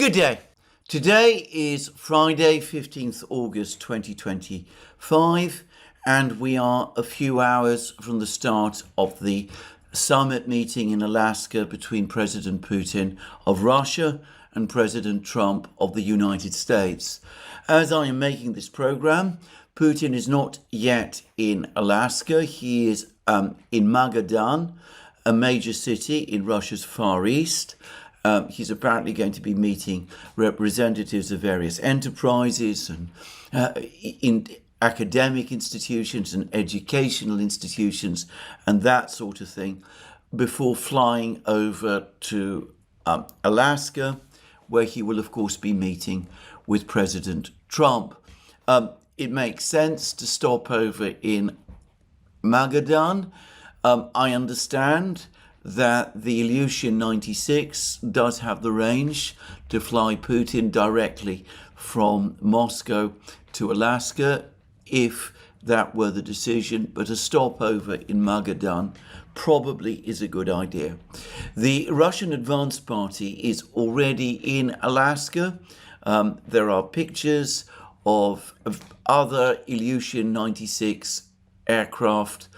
Good day. Today is Friday, 15th August 2025, and we are a few hours from the start of the summit meeting in Alaska between President Putin of Russia and President Trump of the United States. As I am making this program, Putin is not yet in Alaska. He is in Magadan, a major city in Russia's Far East. He's apparently going to be meeting representatives of various enterprises and in academic institutions and educational institutions and that sort of thing before flying over to Alaska, where he will, of course, be meeting with President Trump. It makes sense to stop over in Magadan. I understand that the Ilyushin 96 does have the range to fly Putin directly from Moscow to Alaska, if that were the decision, but a stopover in Magadan probably is a good idea. The Russian Advance Party is already in Alaska. There are pictures of other Ilyushin 96 aircraft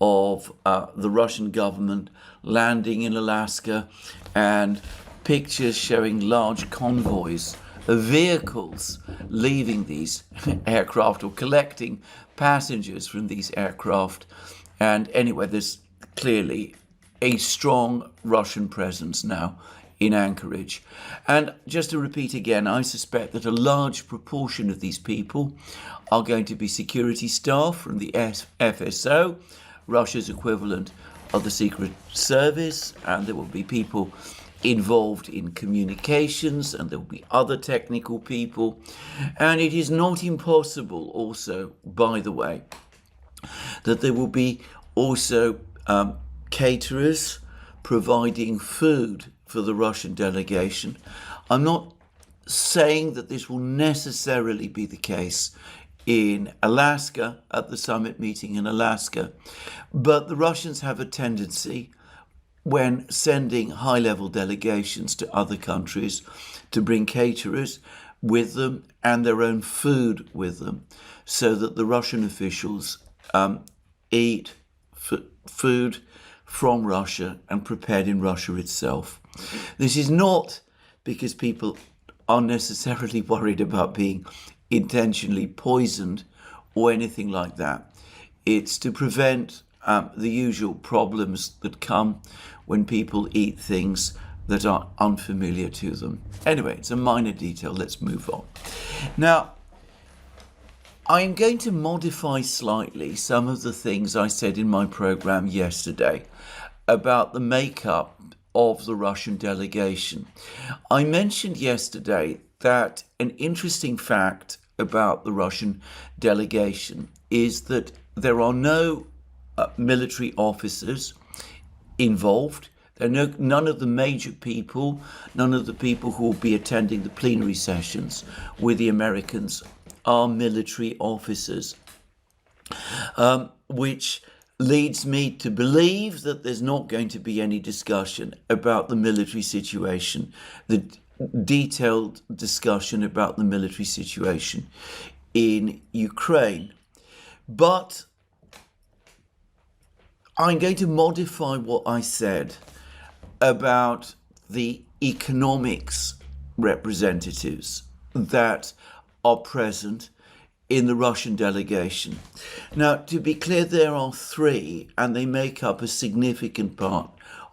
of the Russian government landing in Alaska, and pictures showing large convoys of vehicles leaving these aircraft or collecting passengers from these aircraft. And anyway, there's clearly a strong Russian presence now in Anchorage. And just to repeat again, I suspect that a large proportion of these people are going to be security staff from the FSO, Russia's equivalent of the Secret Service, and there will be people involved in communications, and there will be other technical people. And it is not impossible also, by the way, that there will be also caterers providing food for the Russian delegation. I'm not saying that this will necessarily be the case in Alaska, at the summit meeting in Alaska, but the Russians have a tendency, when sending high-level delegations to other countries, to bring caterers with them and their own food with them, so that the Russian officials eat food from Russia and prepared in Russia itself. This is not because people are necessarily worried about being intentionally poisoned or anything like that. It's to prevent the usual problems that come when people eat things that are unfamiliar to them. Anyway, it's a minor detail. Let's move on. Now, I am going to modify slightly some of the things I said in my program yesterday about the makeup of the Russian delegation. I mentioned yesterday that an interesting fact about the Russian delegation is that there are no military officers involved. There are none of the major people, none of the people who will be attending the plenary sessions with the Americans are military officers, which leads me to believe that there's not going to be any discussion about the military situation, the detailed discussion about the military situation in Ukraine. But I'm going to modify what I said about the economics representatives that are present in the Russian delegation. Now, to be clear, there are three, and they make up a significant part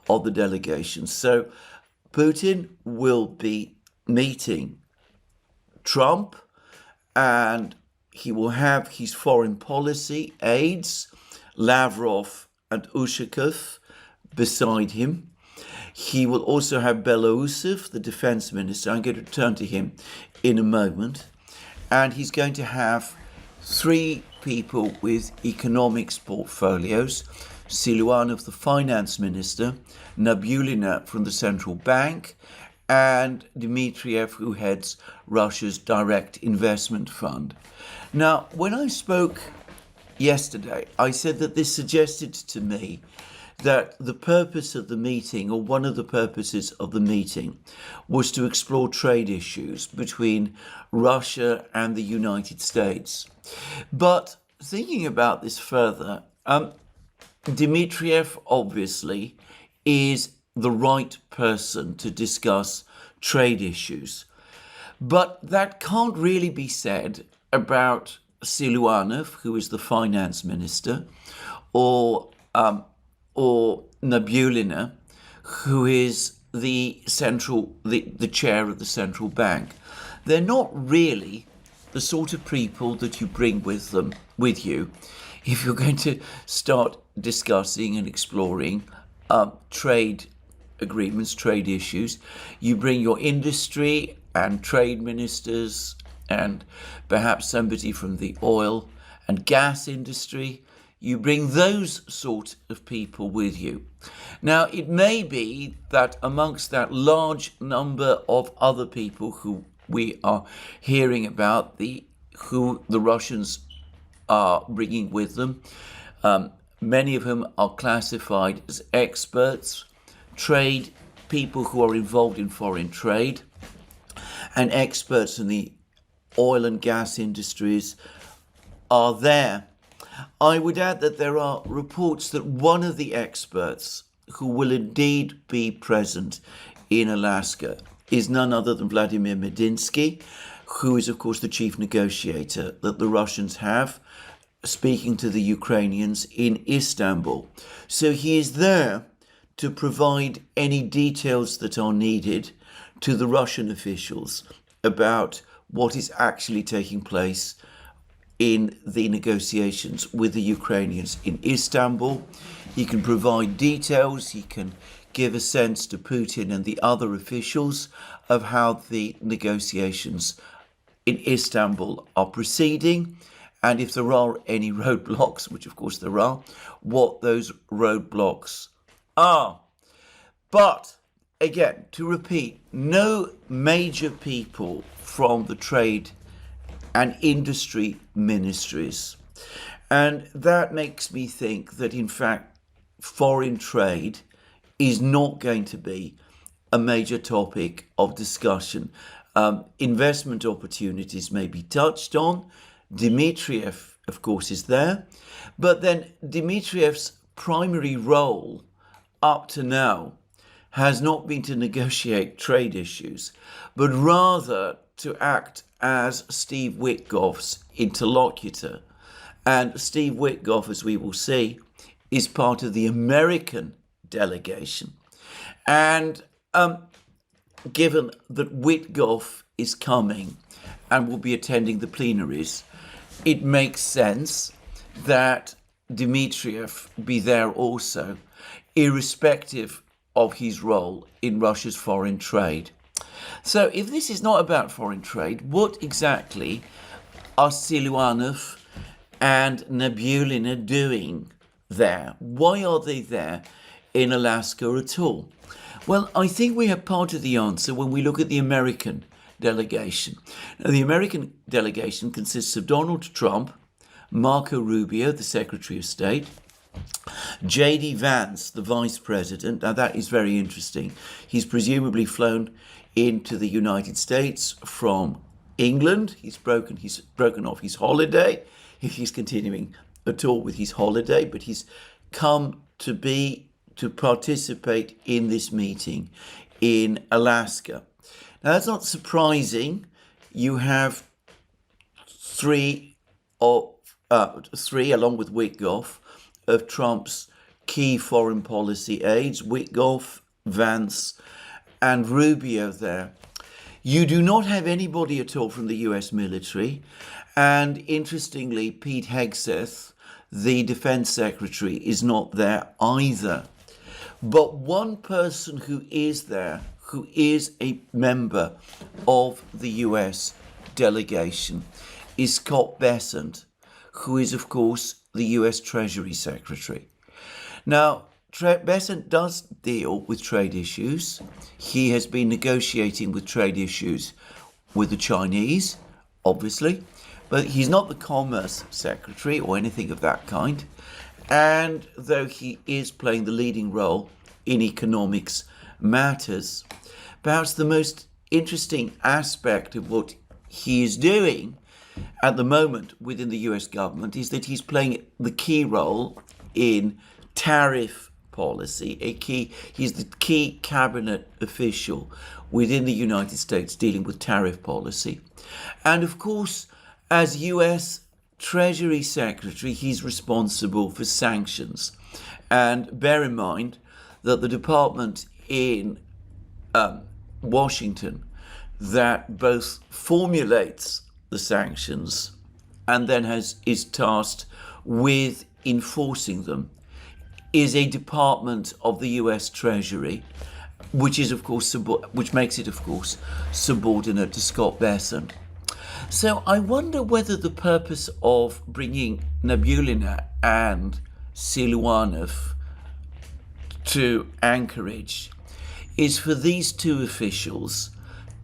of the delegation. So Putin will be meeting Trump, and he will have his foreign policy aides, Lavrov and Ushakov, beside him. He will also have Belousov, the defense minister. I'm going to turn to him in a moment. And he's going to have three people with economics portfolios: Siluanov, the finance minister, Nabulina from the central bank, and Dmitriev, who heads Russia's direct investment fund. Now, when I spoke yesterday, I said that this suggested to me that the purpose of the meeting, or one of the purposes of the meeting, was to explore trade issues between Russia and the United States. But thinking about this further, Dmitriev obviously is the right person to discuss trade issues. But that can't really be said about Siluanov, who is the finance minister, or Nabulina, who is the chair of the central bank. They're not really the sort of people that you bring with you if you're going to start discussing and exploring trade agreements, trade issues. You bring your industry and trade ministers and perhaps somebody from the oil and gas industry. You bring those sort of people with you. Now, it may be that amongst that large number of other people who we are hearing about, who the Russians are bringing with them, many of whom are classified as experts, trade people who are involved in foreign trade, and experts in the oil and gas industries are there. I would add that there are reports that one of the experts who will indeed be present in Alaska is none other than Vladimir Medinsky, who is, of course, the chief negotiator that the Russians have, speaking to the Ukrainians in Istanbul. So he is there to provide any details that are needed to the Russian officials about what is actually taking place in the negotiations with the Ukrainians in Istanbul. He can provide details, he can give a sense to Putin and the other officials of how the negotiations in Istanbul are proceeding, and if there are any roadblocks, which of course there are, what those roadblocks are. But again, to repeat, no major people from the trade and industry ministries. And that makes me think that, in fact, foreign trade is not going to be a major topic of discussion. Investment opportunities may be touched on. Dmitriev, of course, is there. But then Dmitriev's primary role up to now has not been to negotiate trade issues, but rather to act as Steve Witkoff's interlocutor. And Steve Witkoff, as we will see, is part of the American delegation. And given that Witkoff is coming and will be attending the plenaries, it makes sense that Dmitriev be there also, irrespective of his role in Russia's foreign trade. So if this is not about foreign trade, what exactly are Siluanov and Nabulina doing there? Why are they there in Alaska at all? Well, I think we have part of the answer when we look at the American delegation. Now, the American delegation consists of Donald Trump, Marco Rubio, the Secretary of State, J.D. Vance, the Vice President. Now, that is very interesting. He's presumably flown into the United States from England. He's broken off his holiday, if he's continuing at all with his holiday, but he's come to participate in this meeting in Alaska. Now, that's not surprising. You have three, along with Witkoff, of Trump's key foreign policy aides, Witkoff, Vance, and Rubio there. You do not have anybody at all from the US military. And interestingly, Pete Hegseth, the defense secretary, is not there either. But one person who is there, who is a member of the US delegation, is Scott Bessent, who is, of course, the US Treasury Secretary. Now, Bessent does deal with trade issues. He has been negotiating with trade issues with the Chinese, obviously, but he's not the Commerce Secretary or anything of that kind. And though he is playing the leading role in economics matters, perhaps the most interesting aspect of what he is doing at the moment within the US government is that he's playing the key role in tariff policy. He's the key cabinet official within the United States dealing with tariff policy. And of course, as US Treasury Secretary, he's responsible for sanctions. And bear in mind that the department in Washington that both formulates the sanctions and then is tasked with enforcing them is a department of the US Treasury, which is of course which makes it of course subordinate to Scott Bessent. So I wonder whether the purpose of bringing Nabulina and Siluanov to Anchorage is for these two officials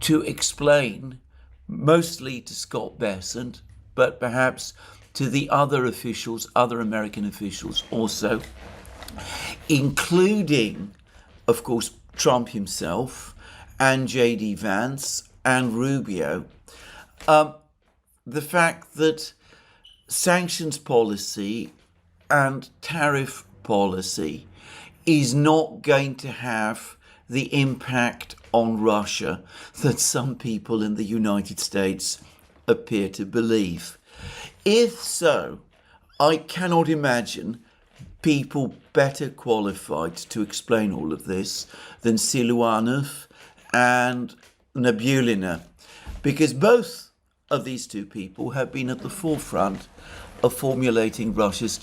to explain, mostly to Scott Bessent, but perhaps to the other officials, other American officials also, including, of course, Trump himself and J.D. Vance and Rubio, the fact that sanctions policy and tariff policy is not going to have the impact on Russia that some people in the United States appear to believe. If so, I cannot imagine people better qualified to explain all of this than Siluanov and Nabulina, because both of these two people have been at the forefront of formulating Russia's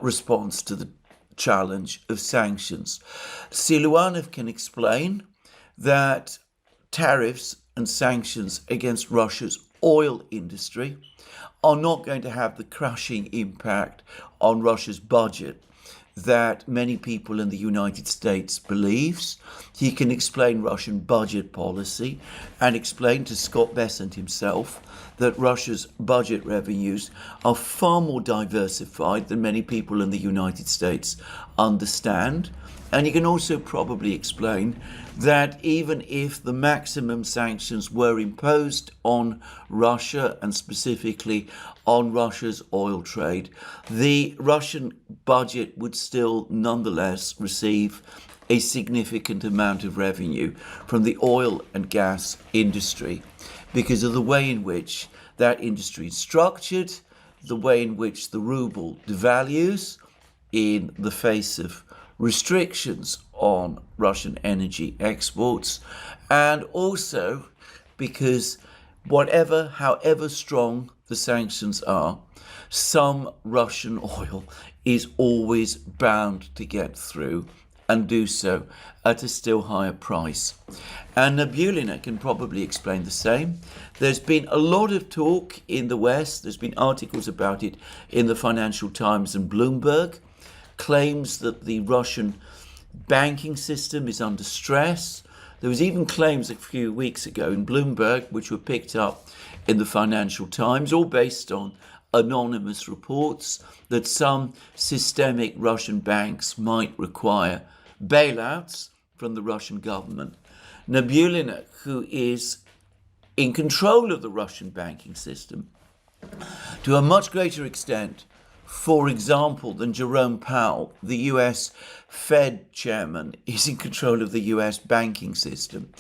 response to the challenge of sanctions. Siluanov can explain that tariffs and sanctions against Russia's oil industry are not going to have the crushing impact on Russia's budget that many people in the United States believes. He can explain Russian budget policy and explain to Scott Bessent himself that Russia's budget revenues are far more diversified than many people in the United States understand. And he can also probably explain that even if the maximum sanctions were imposed on Russia, and specifically on Russia's oil trade, the Russian budget would still nonetheless receive a significant amount of revenue from the oil and gas industry because of the way in which that industry is structured, the way in which the ruble devalues in the face of restrictions on Russian energy exports, and also because however strong the sanctions are, some Russian oil is always bound to get through and do so at a still higher price. And Nabulina can probably explain the same. There's been a lot of talk in the West, there's been articles about it in the Financial Times and Bloomberg, claims that the Russian banking system is under stress. There was even claims a few weeks ago in Bloomberg, which were picked up in the Financial Times, all based on anonymous reports, that some systemic Russian banks might require bailouts from the Russian government. Nabulina, who is in control of the Russian banking system to a much greater extent, for example, than Jerome Powell, the US Fed chairman, is in control of the US banking system.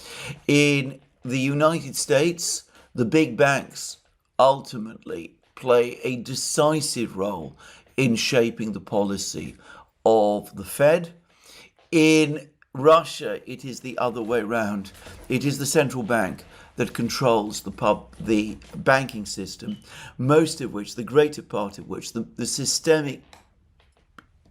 In the United States, the big banks ultimately play a decisive role in shaping the policy of the Fed. In Russia, it is the other way around. It is the central bank that controls the banking system, most of which, the greater part of which, the systemic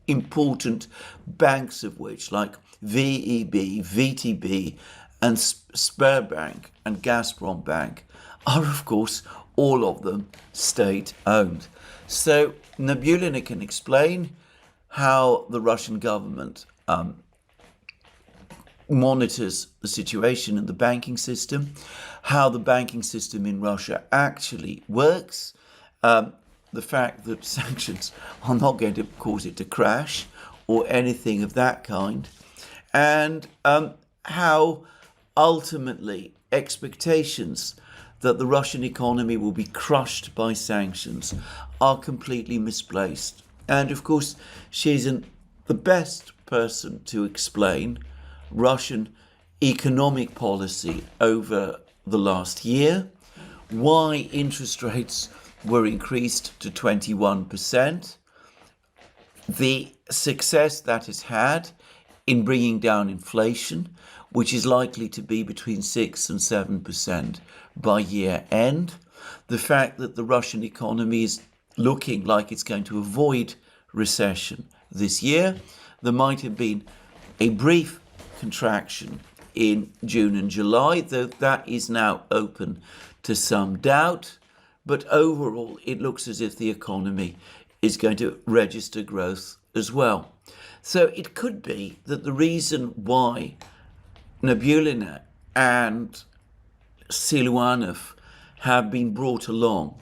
important banks of which, like VEB, VTB, and Sberbank and Gazprom Bank, are of course all of them state-owned. So Nabulina can explain how the Russian government monitors the situation in the banking system, how the banking system in Russia actually works, the fact that sanctions are not going to cause it to crash or anything of that kind, and how ultimately expectations that the Russian economy will be crushed by sanctions are completely misplaced. And of course, she isn't the best person to explain Russian economic policy over the last year, why interest rates were increased to 21%, the success that has had in bringing down inflation, which is likely to be between 6 and 7% by year end, the fact that the Russian economy is looking like it's going to avoid recession this year. There might have been a brief contraction in June and July, though that is now open to some doubt. But overall, it looks as if the economy is going to register growth as well. So it could be that the reason why Nabulina and Siluanov have been brought along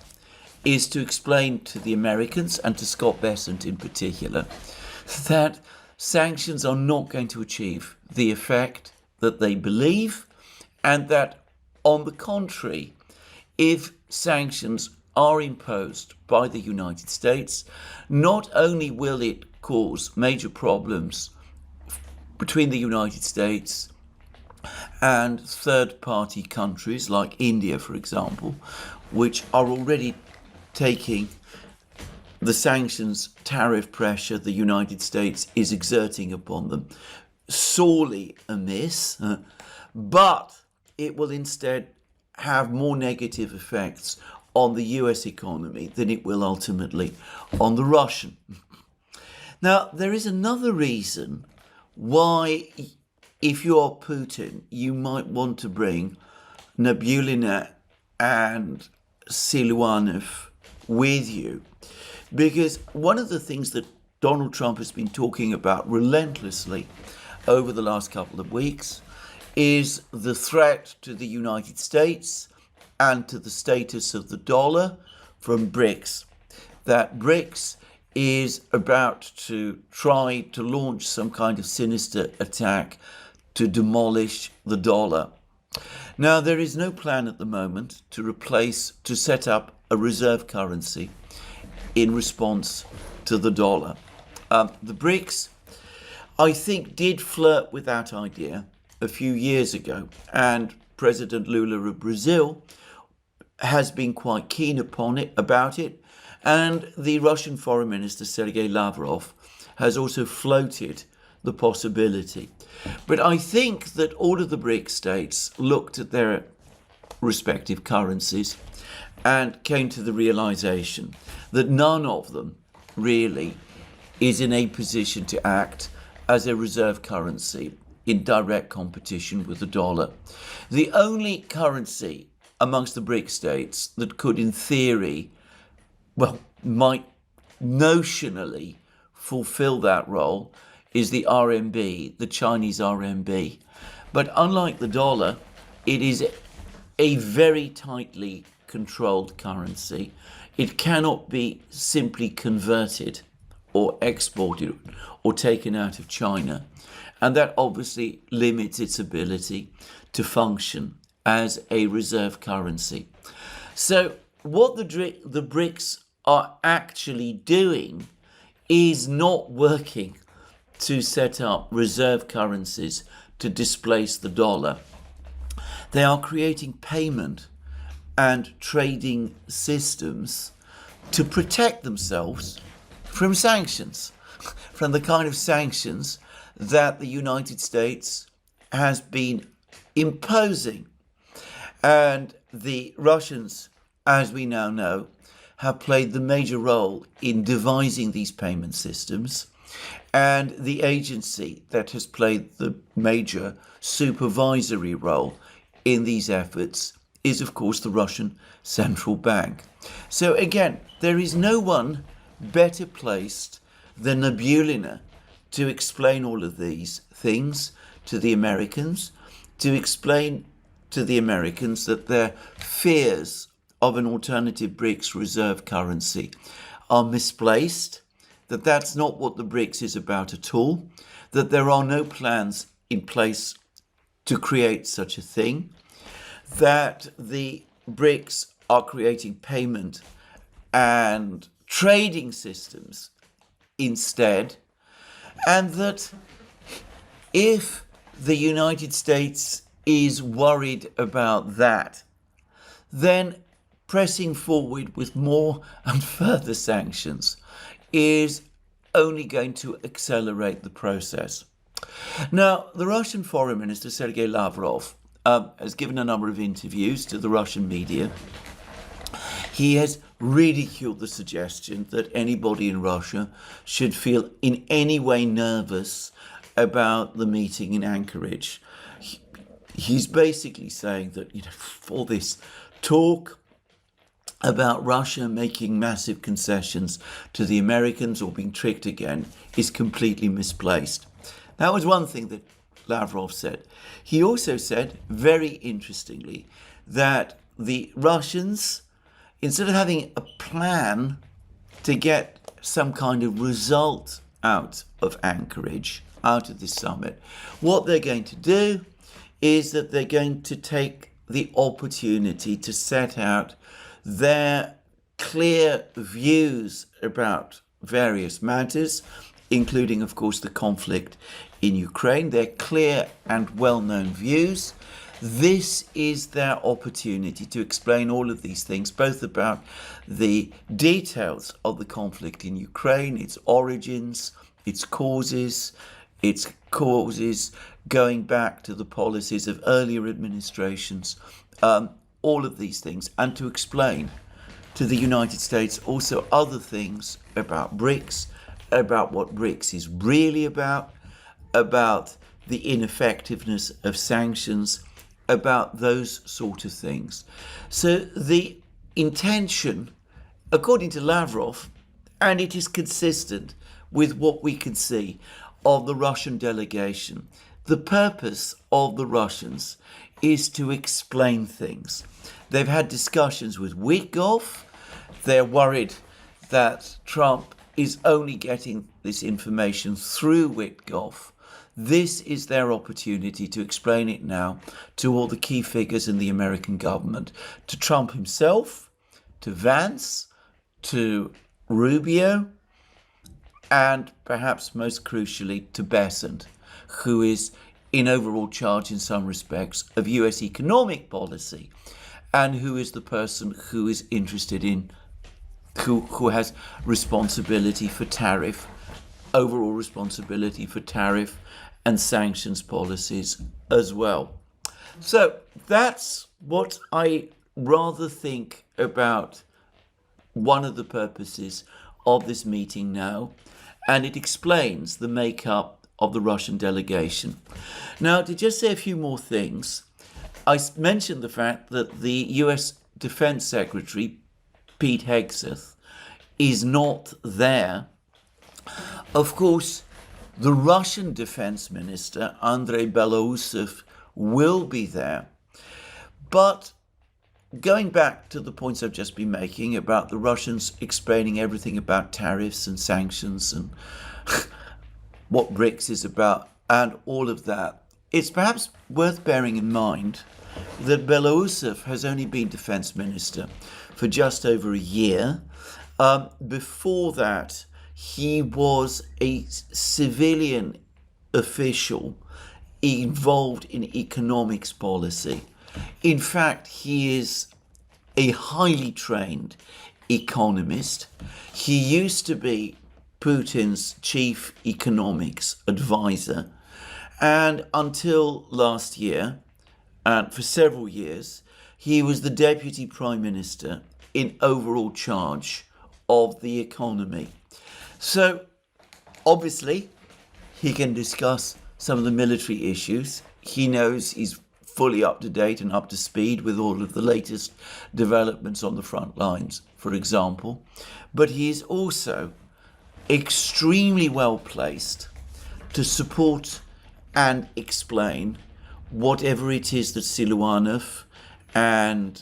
is to explain to the Americans, and to Scott Bessent in particular, that sanctions are not going to achieve the effect that they believe, and that, on the contrary, if sanctions are imposed by the United States, not only will it cause major problems between the United States and third-party countries like India, for example, which are already taking the sanctions tariff pressure the United States is exerting upon them sorely amiss, but it will instead have more negative effects on the US economy than it will ultimately on the Russian. Now, there is another reason why, if you are Putin, you might want to bring Nabulina and Siluanov with you. Because one of the things that Donald Trump has been talking about relentlessly over the last couple of weeks is the threat to the United States and to the status of the dollar from BRICS. That BRICS is about to try to launch some kind of sinister attack to demolish the dollar. Now, there is no plan at the moment to set up a reserve currency in response to the dollar. The BRICS, I think, did flirt with that idea a few years ago, and President Lula of Brazil has been quite keen about it, and the Russian Foreign Minister Sergei Lavrov has also floated the possibility. But I think that all of the BRICS states looked at their respective currencies and came to the realization that none of them really is in a position to act as a reserve currency in direct competition with the dollar. The only currency amongst the BRICS states that could, in theory, might notionally fulfill that role is the RMB, the Chinese RMB. But unlike the dollar, it is a very tightly controlled currency. It cannot be simply converted or exported or taken out of China. And that obviously limits its ability to function as a reserve currency. So what the BRICS are actually doing is not working to set up reserve currencies to displace the dollar. They are creating payment and trading systems to protect themselves from sanctions, from the kind of sanctions that the United States has been imposing. And the Russians, as we now know, have played the major role in devising these payment systems. And the agency that has played the major supervisory role in these efforts is, of course, the Russian Central Bank. So again, there is no one better placed than Nabulina to explain all of these things to the Americans, to explain to the Americans that their fears of an alternative BRICS reserve currency are misplaced, that that's not what the BRICS is about at all, that there are no plans in place to create such a thing, that the BRICS are creating payment and trading systems instead, and that if the United States is worried about that, then pressing forward with more and further sanctions is only going to accelerate the process. Now, the Russian Foreign Minister, Sergei Lavrov, has given a number of interviews to the Russian media. He has ridiculed the suggestion that anybody in Russia should feel in any way nervous about the meeting in Anchorage. He's basically saying that, for this talk about Russia making massive concessions to the Americans or being tricked again is completely misplaced. That was one thing that Lavrov said. He also said, very interestingly, that the Russians, instead of having a plan to get some kind of result out of Anchorage, out of this summit, what they're going to do is that they're going to take the opportunity to set out their clear views about various matters, including, of course, the conflict in Ukraine, their clear and well-known views. This is their opportunity to explain all of these things, both about the details of the conflict in Ukraine, its origins, its causes going back to the policies of earlier administrations, all of these things, and to explain to the United States also other things about BRICS, about what BRICS is really about the ineffectiveness of sanctions, about those sort of things. So the intention, according to Lavrov, and it is consistent with what we can see of the Russian delegation, the purpose of the Russians is to explain things. They've had discussions with Witkoff. They're worried that Trump is only getting this information through Witkoff. This is their opportunity to explain it now to all the key figures in the American government, to Trump himself, to Vance, to Rubio, and perhaps most crucially to Bessent, who is in overall charge in some respects of US economic policy, and who is the person who is interested in, who has responsibility for overall responsibility for tariff and sanctions policies as well. So that's what I rather think about one of the purposes of this meeting now, and it explains the makeup of the Russian delegation. Now, to just say a few more things, I mentioned the fact that the US Defense Secretary, Pete Hegseth, is not there. Of course, the Russian Defense Minister, Andrei Belousov, will be there. But going back to the points I've just been making about the Russians explaining everything about tariffs and sanctions and what BRICS is about and all of that, it's perhaps worth bearing in mind that Belousov has only been defense minister for just over a year. Before that, he was a civilian official involved in economics policy. In fact, he is a highly trained economist. He used to be Putin's chief economics advisor, and until last year, and for several years, he was the deputy prime minister in overall charge of the economy. So, obviously, he can discuss some of the military issues. He knows he's fully up to date and up to speed with all of the latest developments on the front lines, for example. But he is also extremely well placed to support and explain whatever it is that Siluanov and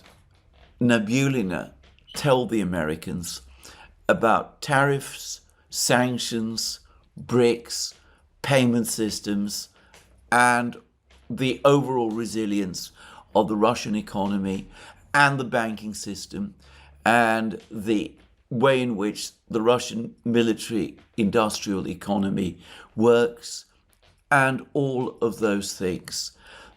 Nabulina tell the Americans about tariffs, sanctions, BRICS, payment systems, and the overall resilience of the Russian economy and the banking system, and the way in which the Russian military industrial economy works, and all of those things.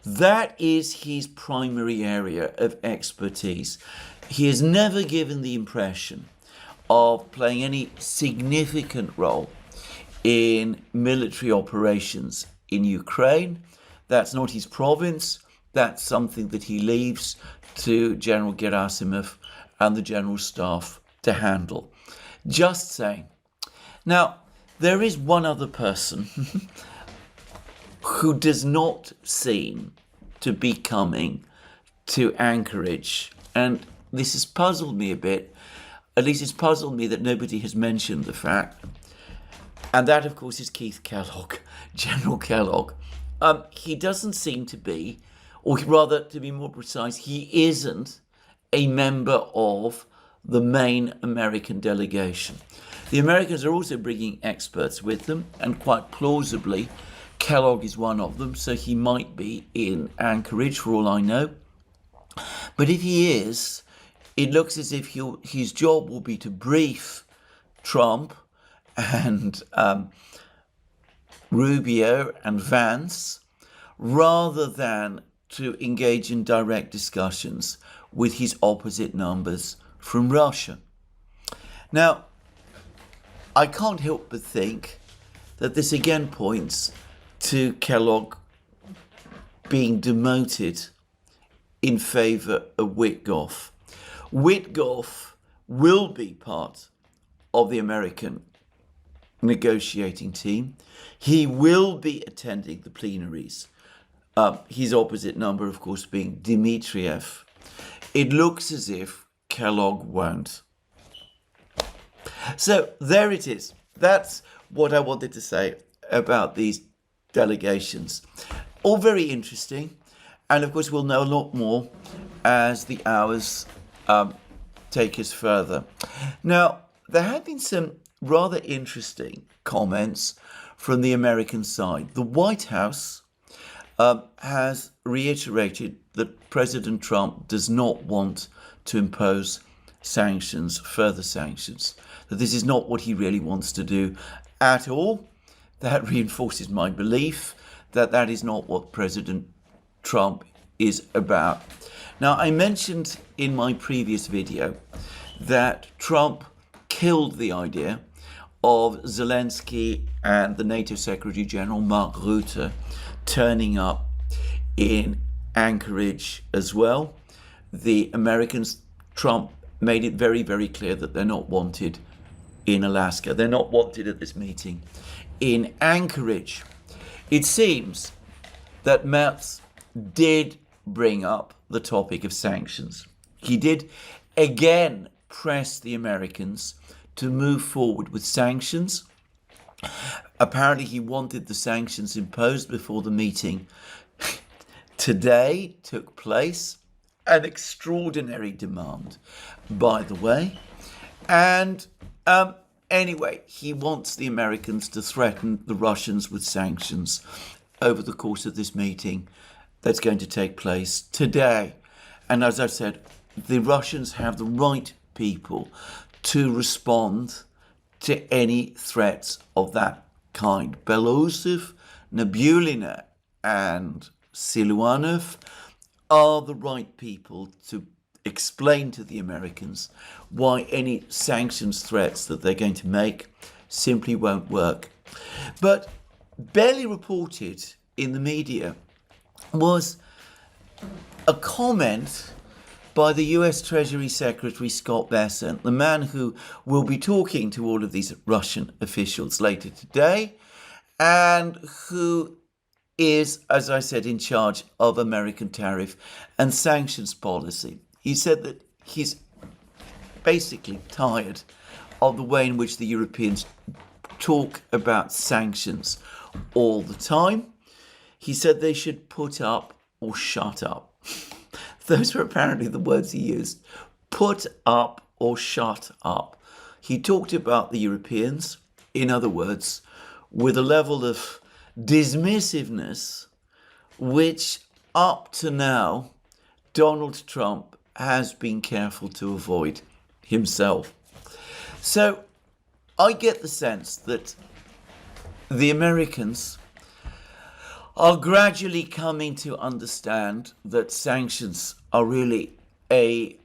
That is his primary area of expertise. He has never given the impression of playing any significant role in military operations in Ukraine. That's not his province. That's something that he leaves to General Gerasimov and the General Staff to handle. Just saying. Now, there is one other person who does not seem to be coming to Anchorage, and this has puzzled me a bit. At least it's puzzled me that nobody has mentioned the fact. And that, of course, is Keith Kellogg, General Kellogg. He doesn't seem to be, or rather, to be more precise, he isn't a member of the main American delegation. The Americans are also bringing experts with them, and quite plausibly, Kellogg is one of them, so he might be in Anchorage for all I know. But if he is, it looks as if his job will be to brief Trump and Rubio and Vance, rather than to engage in direct discussions with his opposite numbers from Russia. Now, I can't help but think that this again points to Kellogg being demoted in favour of Witkoff. Witkoff will be part of the American negotiating team. He will be attending the plenaries. His opposite number, of course, being Dmitriev. It looks as if Kellogg won't. So there it is. That's what I wanted to say about these delegations. All very interesting. And of course, we'll know a lot more as the hours take us further. Now, there have been some rather interesting comments from the American side. The White House has reiterated that President Trump does not want to impose sanctions, further sanctions, that this is not what he really wants to do at all. That reinforces my belief that that is not what President Trump is about. Now, I mentioned in my previous video that Trump killed the idea of Zelensky and the NATO Secretary General Mark Rutte turning up in Anchorage as well. The Americans, Trump made it very, very clear that they're not wanted in Alaska. They're not wanted at this meeting in Anchorage. It seems that Merz did bring up the topic of sanctions. He did again press the Americans to move forward with sanctions. Apparently he wanted the sanctions imposed before the meeting today took place. An extraordinary demand, by the way. And anyway, he wants the Americans to threaten the Russians with sanctions over the course of this meeting that's going to take place today. And as I've said, the Russians have the right people to respond to any threats of that kind. Belousov, Nabulina, and Siluanov are the right people to explain to the Americans why any sanctions threats that they're going to make simply won't work. But barely reported in the media was a comment by the US Treasury Secretary Scott Bessent, the man who will be talking to all of these Russian officials later today, and who is, as I said, in charge of American tariff and sanctions policy. He said that he's basically tired of the way in which the Europeans talk about sanctions all the time. He said they should put up or shut up. Those were apparently the words he used. put up or shut up. He talked about the Europeans, in other words, with a level of dismissiveness which up to now Donald Trump has been careful to avoid himself. So I get the sense that the Americans are gradually coming to understand that sanctions are really a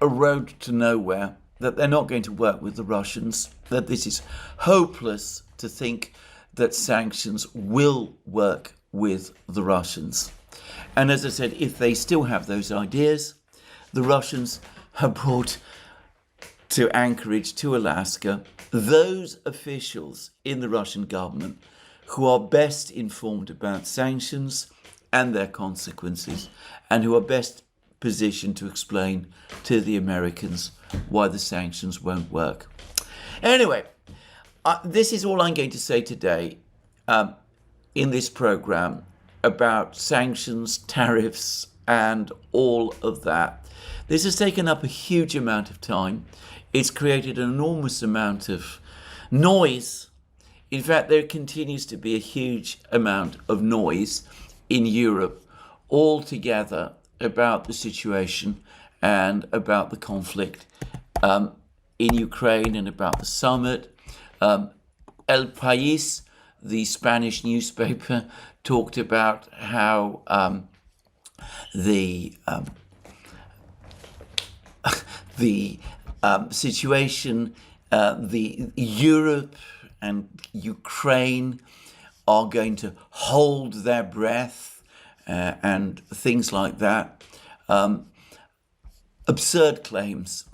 road to nowhere, that they're not going to work with the Russians, that this is hopeless to think that sanctions will work with the Russians. And as I said, if they still have those ideas, the Russians have brought to Anchorage, to Alaska, those officials in the Russian government who are best informed about sanctions and their consequences, and who are best positioned to explain to the Americans why the sanctions won't work. Anyway, this is all I'm going to say today in this program about sanctions, tariffs, and all of that. This has taken up a huge amount of time. It's created an enormous amount of noise. In fact, there continues to be a huge amount of noise in Europe altogether about the situation and about the conflict in Ukraine and about the summit. El País, the Spanish newspaper, talked about how the situation, the Europe and Ukraine are going to hold their breath and things like that. Absurd claims,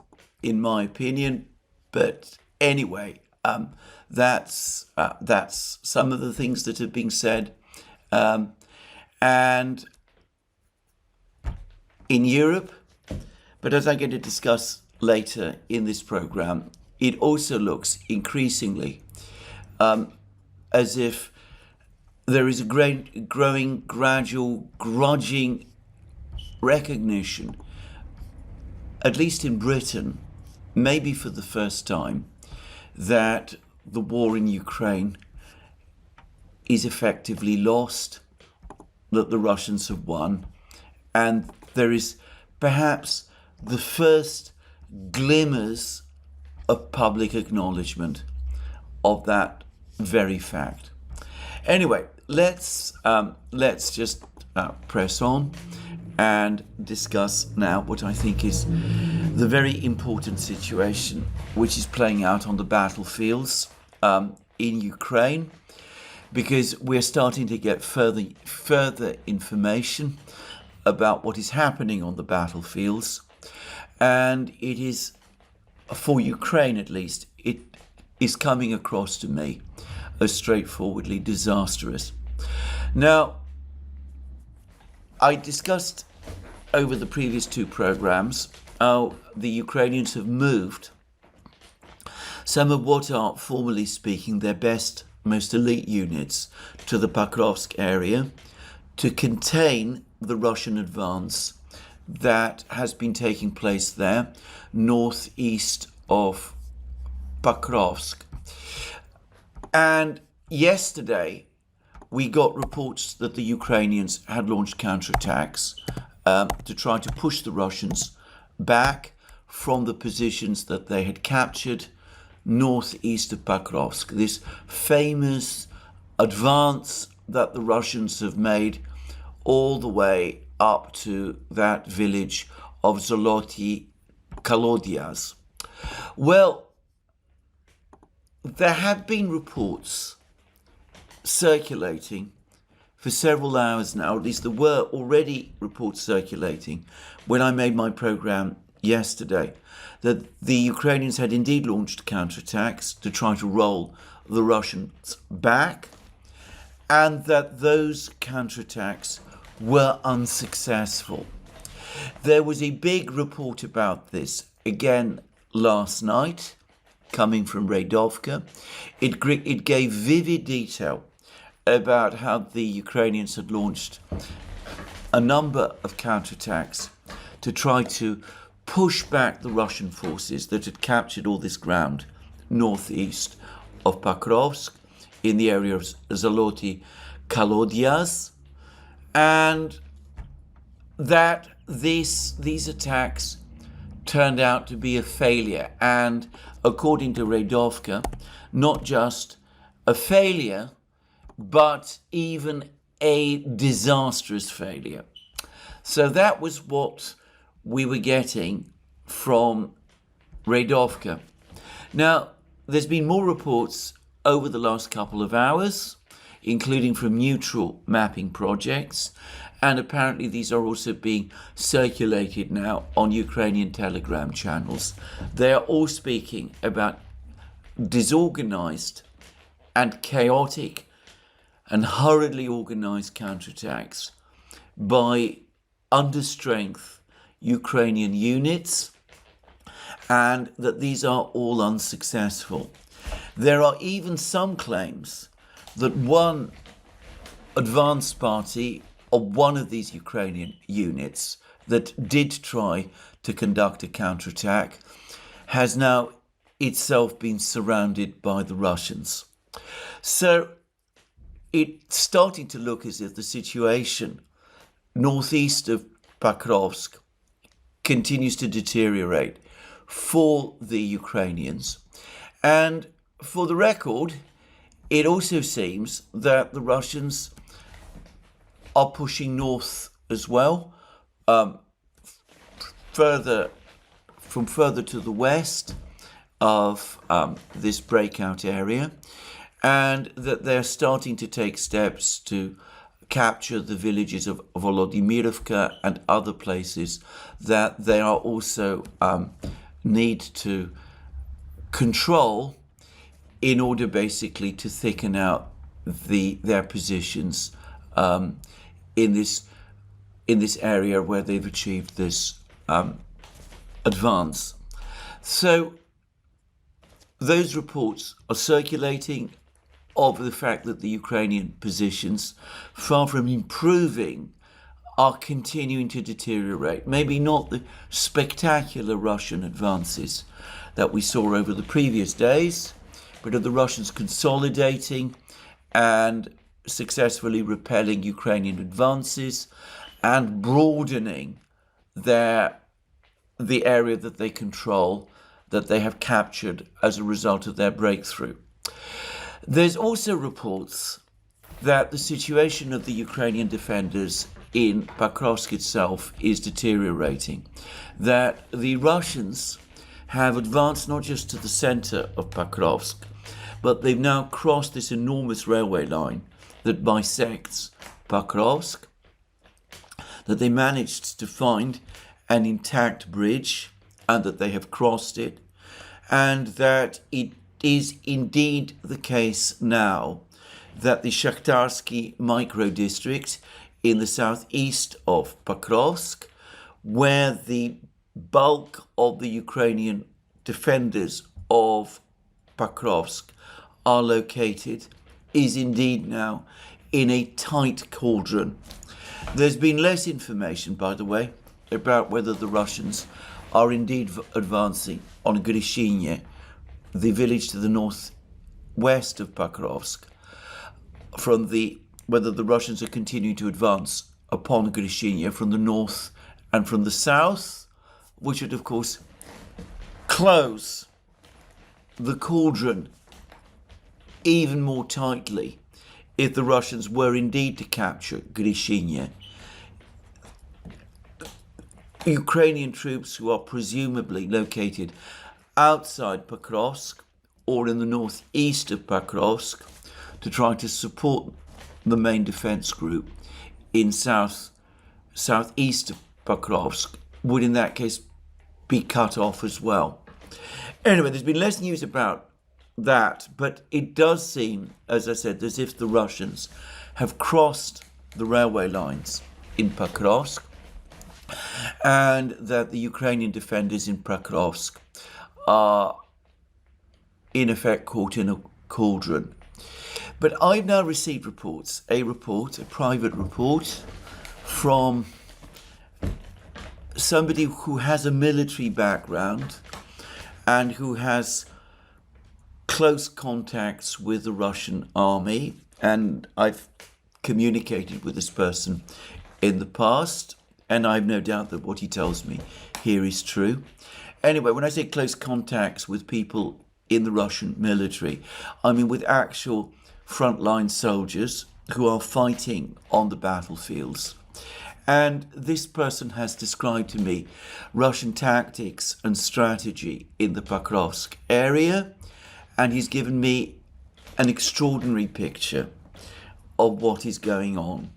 in my opinion, but anyway, that's some of the things that have been said. And in Europe, but as I'm going to discuss later in this program, it also looks increasingly as if there is a growing, gradual, grudging recognition, at least in Britain, maybe for the first time, that the war in Ukraine is effectively lost, that the Russians have won, and there is perhaps the first glimmers of public acknowledgement of that very fact. Anyway, let's just press on and discuss now what I think is the very important situation which is playing out on the battlefields in Ukraine, because we're starting to get further information about what is happening on the battlefields, and it is, for Ukraine at least, it is coming across to me as straightforwardly disastrous. Now, I discussed over the previous two programs how the Ukrainians have moved some of what are, formally speaking, their best, most elite units to the Pokrovsk area to contain the Russian advance that has been taking place there, northeast of Pokrovsk. And yesterday, we got reports that the Ukrainians had launched counterattacks to try to push the Russians back from the positions that they had captured northeast of Pokrovsk, this famous advance that the Russians have made all the way up to that village of Zoloty Kolodias. Well, there have been reports circulating for several hours now, at least there were already reports circulating when I made my program yesterday, that the Ukrainians had indeed launched counterattacks to try to roll the Russians back, and that those counterattacks were unsuccessful. There was a big report about this again last night, coming from Radovka. It gave vivid detail about how the Ukrainians had launched a number of counterattacks to try to push back the Russian forces that had captured all this ground northeast of Pokrovsk in the area of Zoloty Kalodyas, and that these attacks turned out to be a failure, and according to Redovka, not just a failure, but even a disastrous failure. So that was what we were getting from Redovka. Now, there's been more reports over the last couple of hours, including from neutral mapping projects, and apparently these are also being circulated now on Ukrainian Telegram channels. They are all speaking about disorganized and chaotic and hurriedly organized counterattacks by understrength Ukrainian units, and that these are all unsuccessful. There are even some claims that one advance party of one of these Ukrainian units that did try to conduct a counterattack has now itself been surrounded by the Russians. So it's starting to look as if the situation northeast of Pokrovsk continues to deteriorate for the Ukrainians. And for the record, it also seems that the Russians are pushing north as well, further to the west of this breakout area, and that they're starting to take steps to capture the villages of Volodymyrovka and other places that they are also need to control in order basically to thicken out their positions in this area where they've achieved this advance. So those reports are circulating of the fact that the Ukrainian positions, far from improving, are continuing to deteriorate. Maybe not the spectacular Russian advances that we saw over the previous days, but of the Russians consolidating and successfully repelling Ukrainian advances and broadening the area that they control, that they have captured as a result of their breakthrough. There's also reports that the situation of the Ukrainian defenders in Pokrovsk itself is deteriorating, that the Russians have advanced not just to the center of Pokrovsk, but they've now crossed this enormous railway line that bisects Pokrovsk, that they managed to find an intact bridge and that they have crossed it, and that it is indeed the case now that the Shakhtarsky micro-district in the southeast of Pokrovsk, where the bulk of the Ukrainian defenders of Pokrovsk are located, is indeed now in a tight cauldron. There's been less information, by the way, about whether the Russians are indeed advancing on Grishine, the village to the northwest of Pokrovsk, whether the Russians are continuing to advance upon Grishine from the north and from the south, which would of course close the cauldron even more tightly if the Russians were indeed to capture Grishine. Ukrainian troops who are presumably located outside Pokrovsk or in the northeast of Pokrovsk to try to support the main defense group in southeast of Pokrovsk would in that case be cut off as well. Anyway, there's been less news about that, but it does seem, as I said, as if the Russians have crossed the railway lines in Pokrovsk and that the Ukrainian defenders in Pokrovsk are in effect caught in a cauldron. But I've now received a private report from somebody who has a military background and who has close contacts with the Russian army, and I've communicated with this person in the past, and I've no doubt that what he tells me here is true. Anyway, when I say close contacts with people in the Russian military, I mean with actual frontline soldiers who are fighting on the battlefields. And this person has described to me Russian tactics and strategy in the Pokrovsk area, and he's given me an extraordinary picture of what is going on.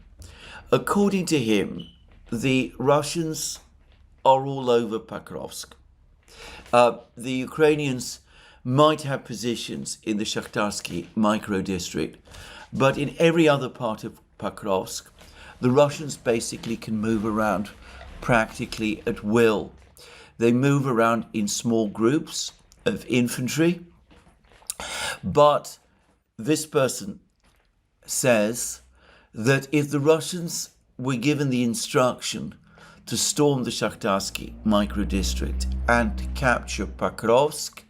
According to him, the Russians are all over Pokrovsk. The Ukrainians might have positions in the Shakhtarsky micro-district, but in every other part of Pokrovsk, the Russians basically can move around practically at will. They move around in small groups of infantry, but this person says that if the Russians were given the instruction to storm the Shakhtarsky micro-district and to capture Pokrovsk,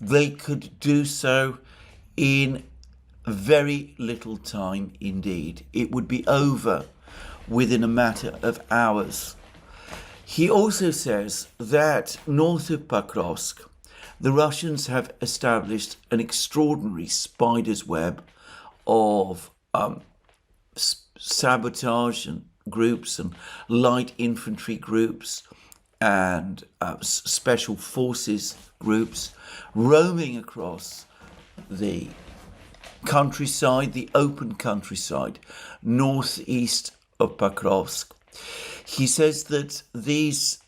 they could do so in very little time indeed. It would be over within a matter of hours. He also says that north of Pokrovsk, the Russians have established an extraordinary spider's web of sabotage and groups and light infantry groups and special forces groups roaming across the countryside, the open countryside, northeast of Pokrovsk. He says that these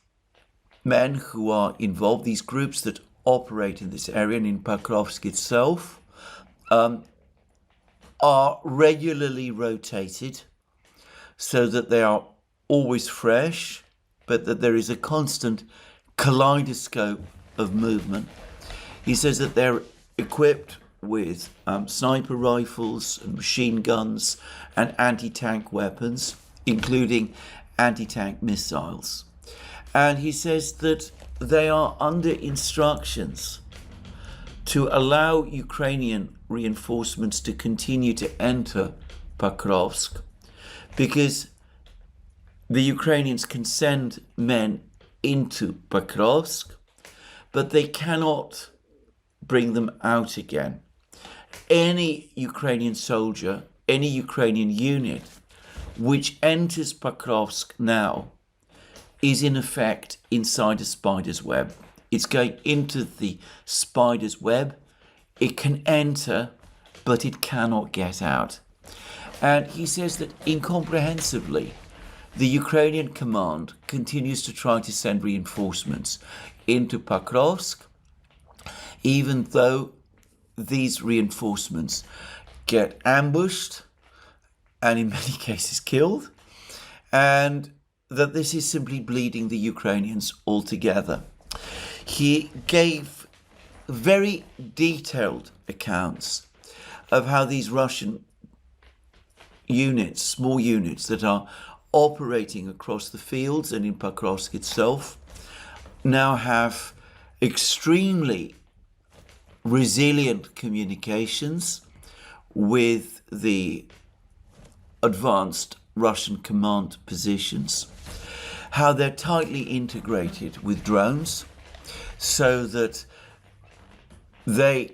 men who are involved, these groups that operate in this area and in Pokrovsk itself, are regularly rotated so that they are always fresh, but that there is a constant kaleidoscope of movement. He says that they're equipped with sniper rifles, and machine guns, and anti-tank weapons, including anti-tank missiles. And he says that they are under instructions to allow Ukrainian reinforcements to continue to enter Pokrovsk, because the Ukrainians can send men into Pokrovsk, but they cannot bring them out again. Any Ukrainian soldier, any Ukrainian unit which enters Pokrovsk now is in effect inside a spider's web. It's going into the spider's web. It can enter, but it cannot get out. And he says that incomprehensibly, the Ukrainian command continues to try to send reinforcements into Pokrovsk, even though these reinforcements get ambushed and in many cases killed, and that this is simply bleeding the Ukrainians altogether. He gave very detailed accounts of how these Russian units, small units that are operating across the fields and in Pokrovsk itself, now have extremely resilient communications with the advanced Russian command positions, how they're tightly integrated with drones so that they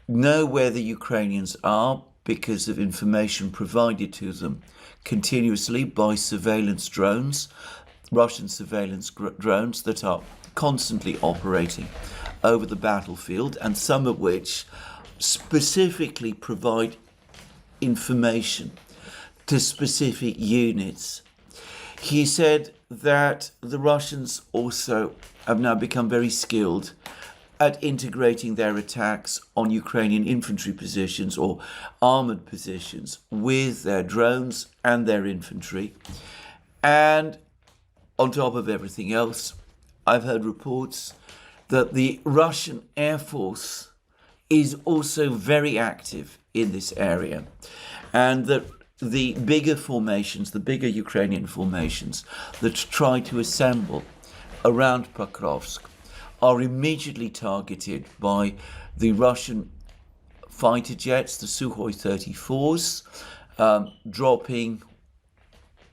know where the Ukrainians are because of information provided to them continuously by surveillance drones, Russian surveillance drones that are constantly operating over the battlefield, and some of which specifically provide information to specific units. He said that the Russians also have now become very skilled at integrating their attacks on Ukrainian infantry positions or armoured positions with their drones and their infantry. And on top of everything else, I've heard reports that the Russian Air Force is also very active in this area, and that the bigger formations, the bigger Ukrainian formations that try to assemble around Pokrovsk are immediately targeted by the Russian fighter jets, the Sukhoi 34s, dropping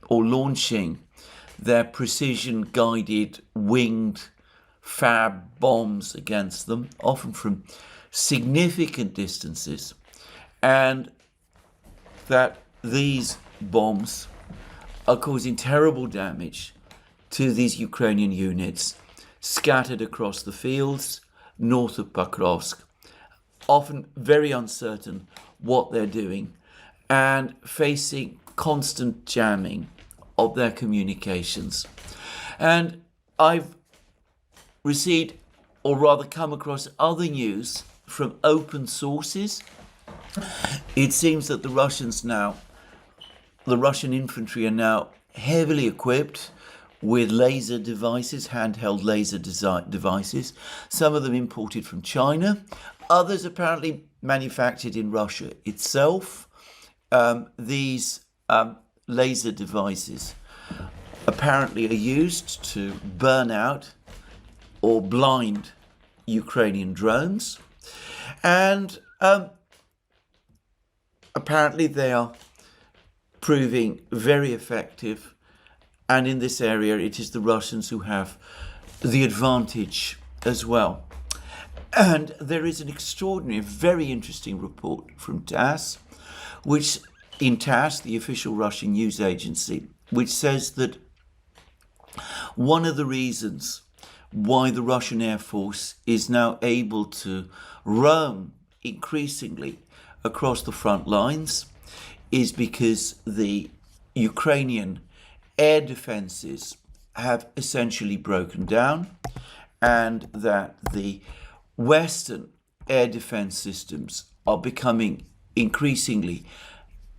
or launching their precision-guided winged fab bombs against them, often from significant distances, and that these bombs are causing terrible damage to these Ukrainian units scattered across the fields north of Pokrovsk, often very uncertain what they're doing and facing constant jamming of their communications. And I've received, or rather come across, other news from open sources. It seems that the Russian infantry are now heavily equipped with laser devices, handheld laser devices, some of them imported from China, others apparently manufactured in Russia itself. These laser devices apparently are used to burn out or blind Ukrainian drones, and apparently they are proving very effective, and in this area it is the Russians who have the advantage as well. And there is an extraordinary, very interesting report from TASS, the official Russian news agency, which says that one of the reasons why the Russian Air Force is now able to roam increasingly across the front lines is because the Ukrainian air defenses have essentially broken down, and that the Western air defense systems are becoming increasingly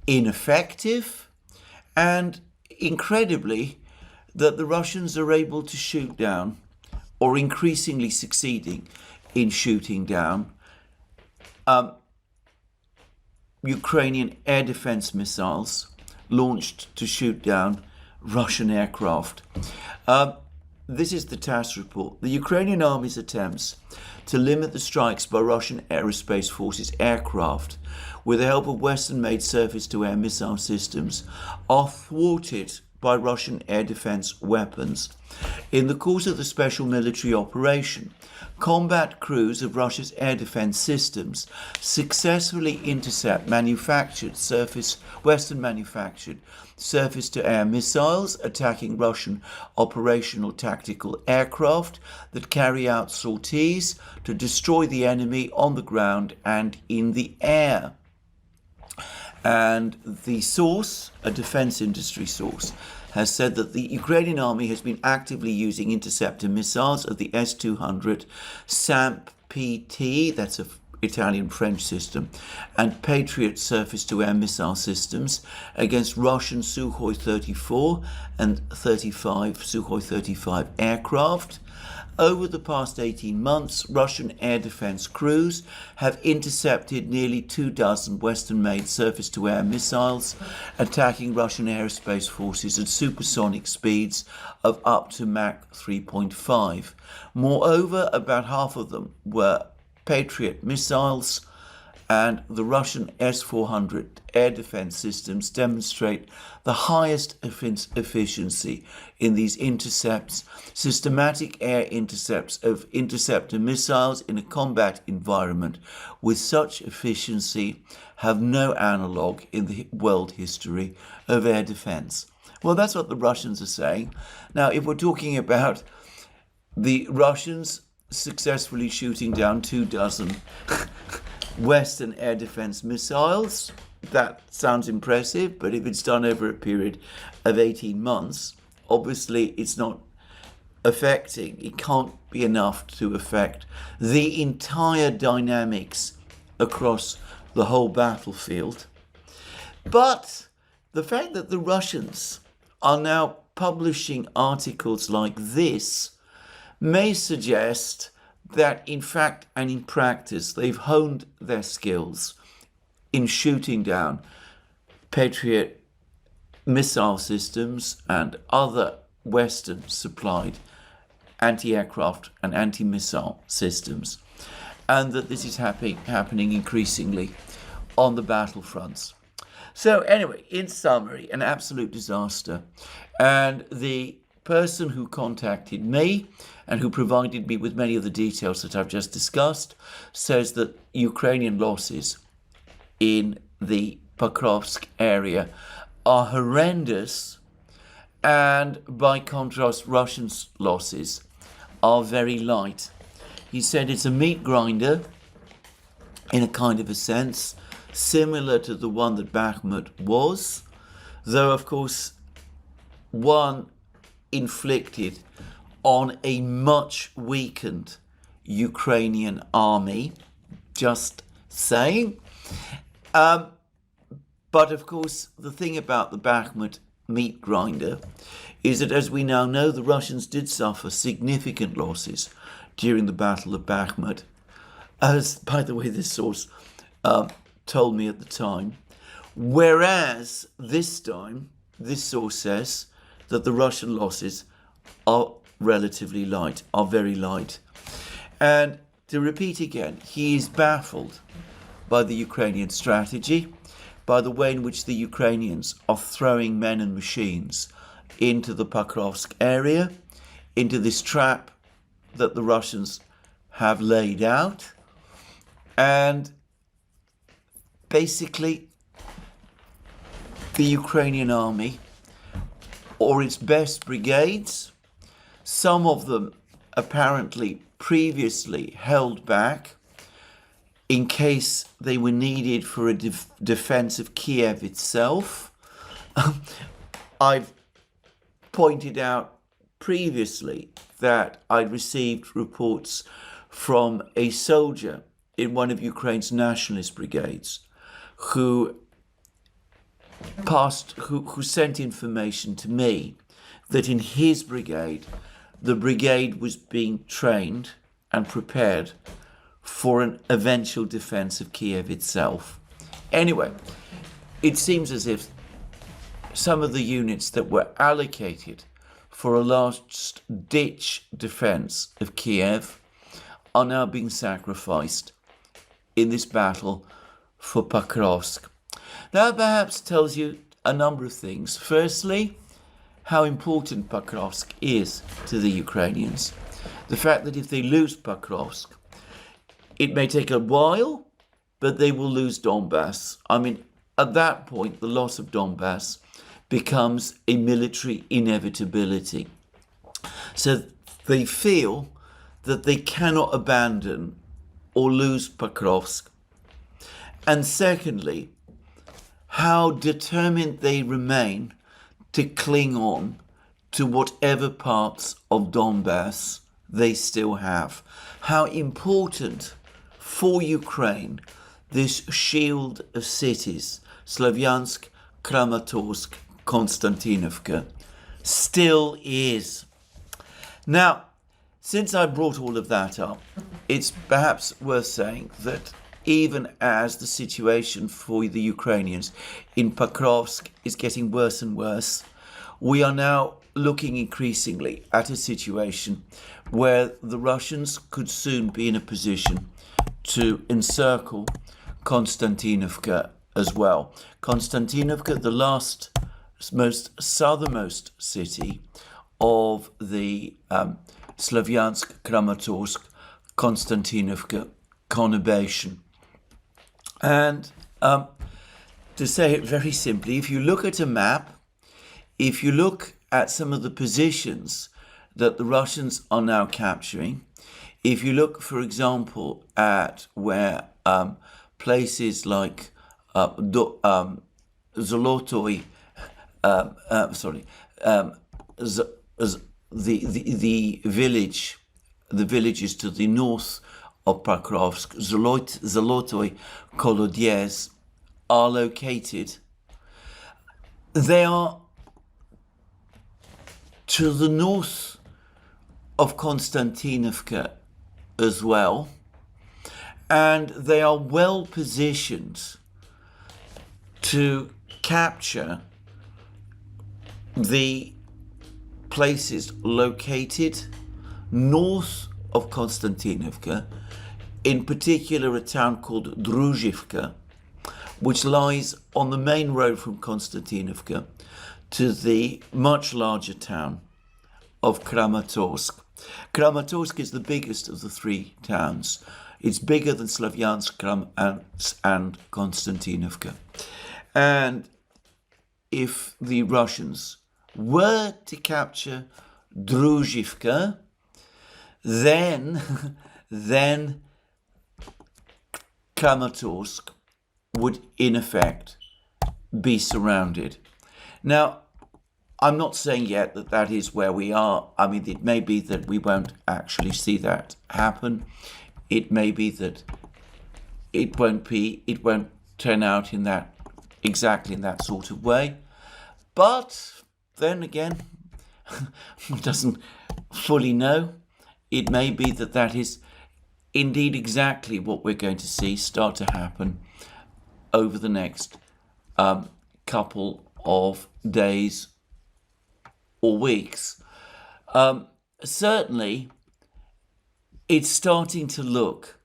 ineffective, and incredibly that the Russians are able to shoot down, or increasingly succeeding in shooting down, Ukrainian air defense missiles launched to shoot down Russian aircraft. This is the TASS report. The Ukrainian army's attempts to limit the strikes by Russian aerospace forces aircraft with the help of Western-made surface-to-air missile systems are thwarted by Russian air defense weapons. In the course of the special military operation, combat crews of Russia's air defense systems successfully intercept Western-manufactured surface-to-air missiles attacking Russian operational tactical aircraft that carry out sorties to destroy the enemy on the ground and in the air. And the source, a defense industry source, has said that the Ukrainian army has been actively using interceptor missiles of the S-200 SAMP-PT, that's an Italian-French system, and Patriot surface-to-air missile systems against Russian Sukhoi 34 and 35 Sukhoi 35 aircraft. Over the past 18 months, Russian air defense crews have intercepted nearly 24 Western-made surface-to-air missiles, attacking Russian aerospace forces at supersonic speeds of up to Mach 3.5. Moreover, about half of them were Patriot missiles, and the Russian S-400 air defense systems demonstrate the highest efficiency in these intercepts. Systematic air intercepts of interceptor missiles in a combat environment with such efficiency have no analogue in the world history of air defense. Well, that's what the Russians are saying. Now, if we're talking about the Russians successfully shooting down 24 Western air defense missiles, that sounds impressive, but if it's done over a period of 18 months, obviously it's not it can't be enough to affect the entire dynamics across the whole battlefield. But the fact that the Russians are now publishing articles like this may suggest that in fact and in practice they've honed their skills in shooting down Patriot missile systems and other Western supplied anti-aircraft and anti-missile systems, and that this is happening increasingly on the battlefronts. So anyway, in summary, an absolute disaster. And the person who contacted me and who provided me with many of the details that I've just discussed says that Ukrainian losses in the Pokrovsk area are horrendous, and by contrast, Russians' losses are very light. He said it's a meat grinder in a kind of a sense, similar to the one that Bakhmut was, though of course one inflicted on a much weakened Ukrainian army, just saying. But of course, the thing about the Bakhmut meat grinder is that, as we now know, the Russians did suffer significant losses during the Battle of Bakhmut, as, by the way, this source told me at the time. Whereas this time, this source says that the Russian losses are relatively light, are very light. And to repeat again, he is baffled by the Ukrainian strategy, by the way in which the Ukrainians are throwing men and machines into the Pokrovsk area, into this trap that the Russians have laid out. And basically, the Ukrainian army, or its best brigades, some of them apparently previously held back in case they were needed for a defense of Kiev itself. I've pointed out previously that I'd received reports from a soldier in one of Ukraine's nationalist brigades who sent information to me that in his brigade, the brigade was being trained and prepared for an eventual defense of Kiev itself. Anyway, it seems as if some of the units that were allocated for a last-ditch defense of Kiev are now being sacrificed in this battle for Pokrovsk. That perhaps tells you a number of things. Firstly, how important Pokrovsk is to the Ukrainians. The fact that if they lose Pokrovsk, it may take a while, but they will lose Donbass. I mean, at that point, the loss of Donbass becomes a military inevitability. So they feel that they cannot abandon or lose Pokrovsk. And secondly, how determined they remain to cling on to whatever parts of Donbass they still have. How important for Ukraine this shield of cities, Slavyansk, Kramatorsk, Konstantinovka, still is. Now, since I brought all of that up, it's perhaps worth saying that even as the situation for the Ukrainians in Pokrovsk is getting worse and worse, we are now looking increasingly at a situation where the Russians could soon be in a position to encircle Konstantinovka as well. Konstantinovka, the most southernmost city of the Slavyansk, Kramatorsk, Konstantinovka conurbation. And to say it very simply, if you look at a map, if you look at some of the positions that the Russians are now capturing, if you look, for example, at where places like Zolotoy, the villages to the north of Pokrovsk, Zolotoy, Kolodyez, are located. They are to the north of Konstantinovka as well, and they are well positioned to capture the places located north of Konstantinovka, in particular a town called Druzhivka, which lies on the main road from Konstantinovka to the much larger town of Kramatorsk. Kramatorsk is the biggest of the three towns. It's bigger than Slavyansk and Konstantinovka. And if the Russians were to capture Druzhivka, then Kramatorsk would in effect be surrounded. Now, I'm not saying yet that that is where we are. I mean, it may be that we won't actually see that happen. It may be that it won't turn out in that exactly in that sort of way. But then again, one doesn't fully know. It may be that that is indeed exactly what we're going to see start to happen over the next couple of days or weeks. Certainly, it's starting to look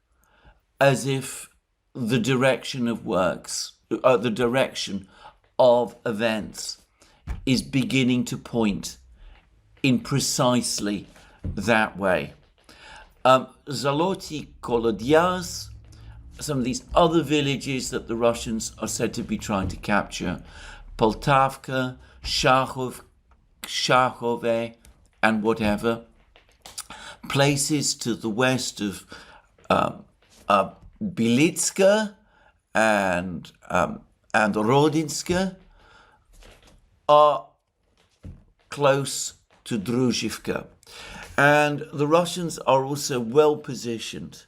as if the direction of the direction of events is beginning to point in precisely that way. Zaloty Kolodyaz, some of these other villages that the Russians are said to be trying to capture, Poltavka, Shahove, and whatever, places to the west of Bilitska and Rodinska are close to Druzhivka. And the Russians are also well positioned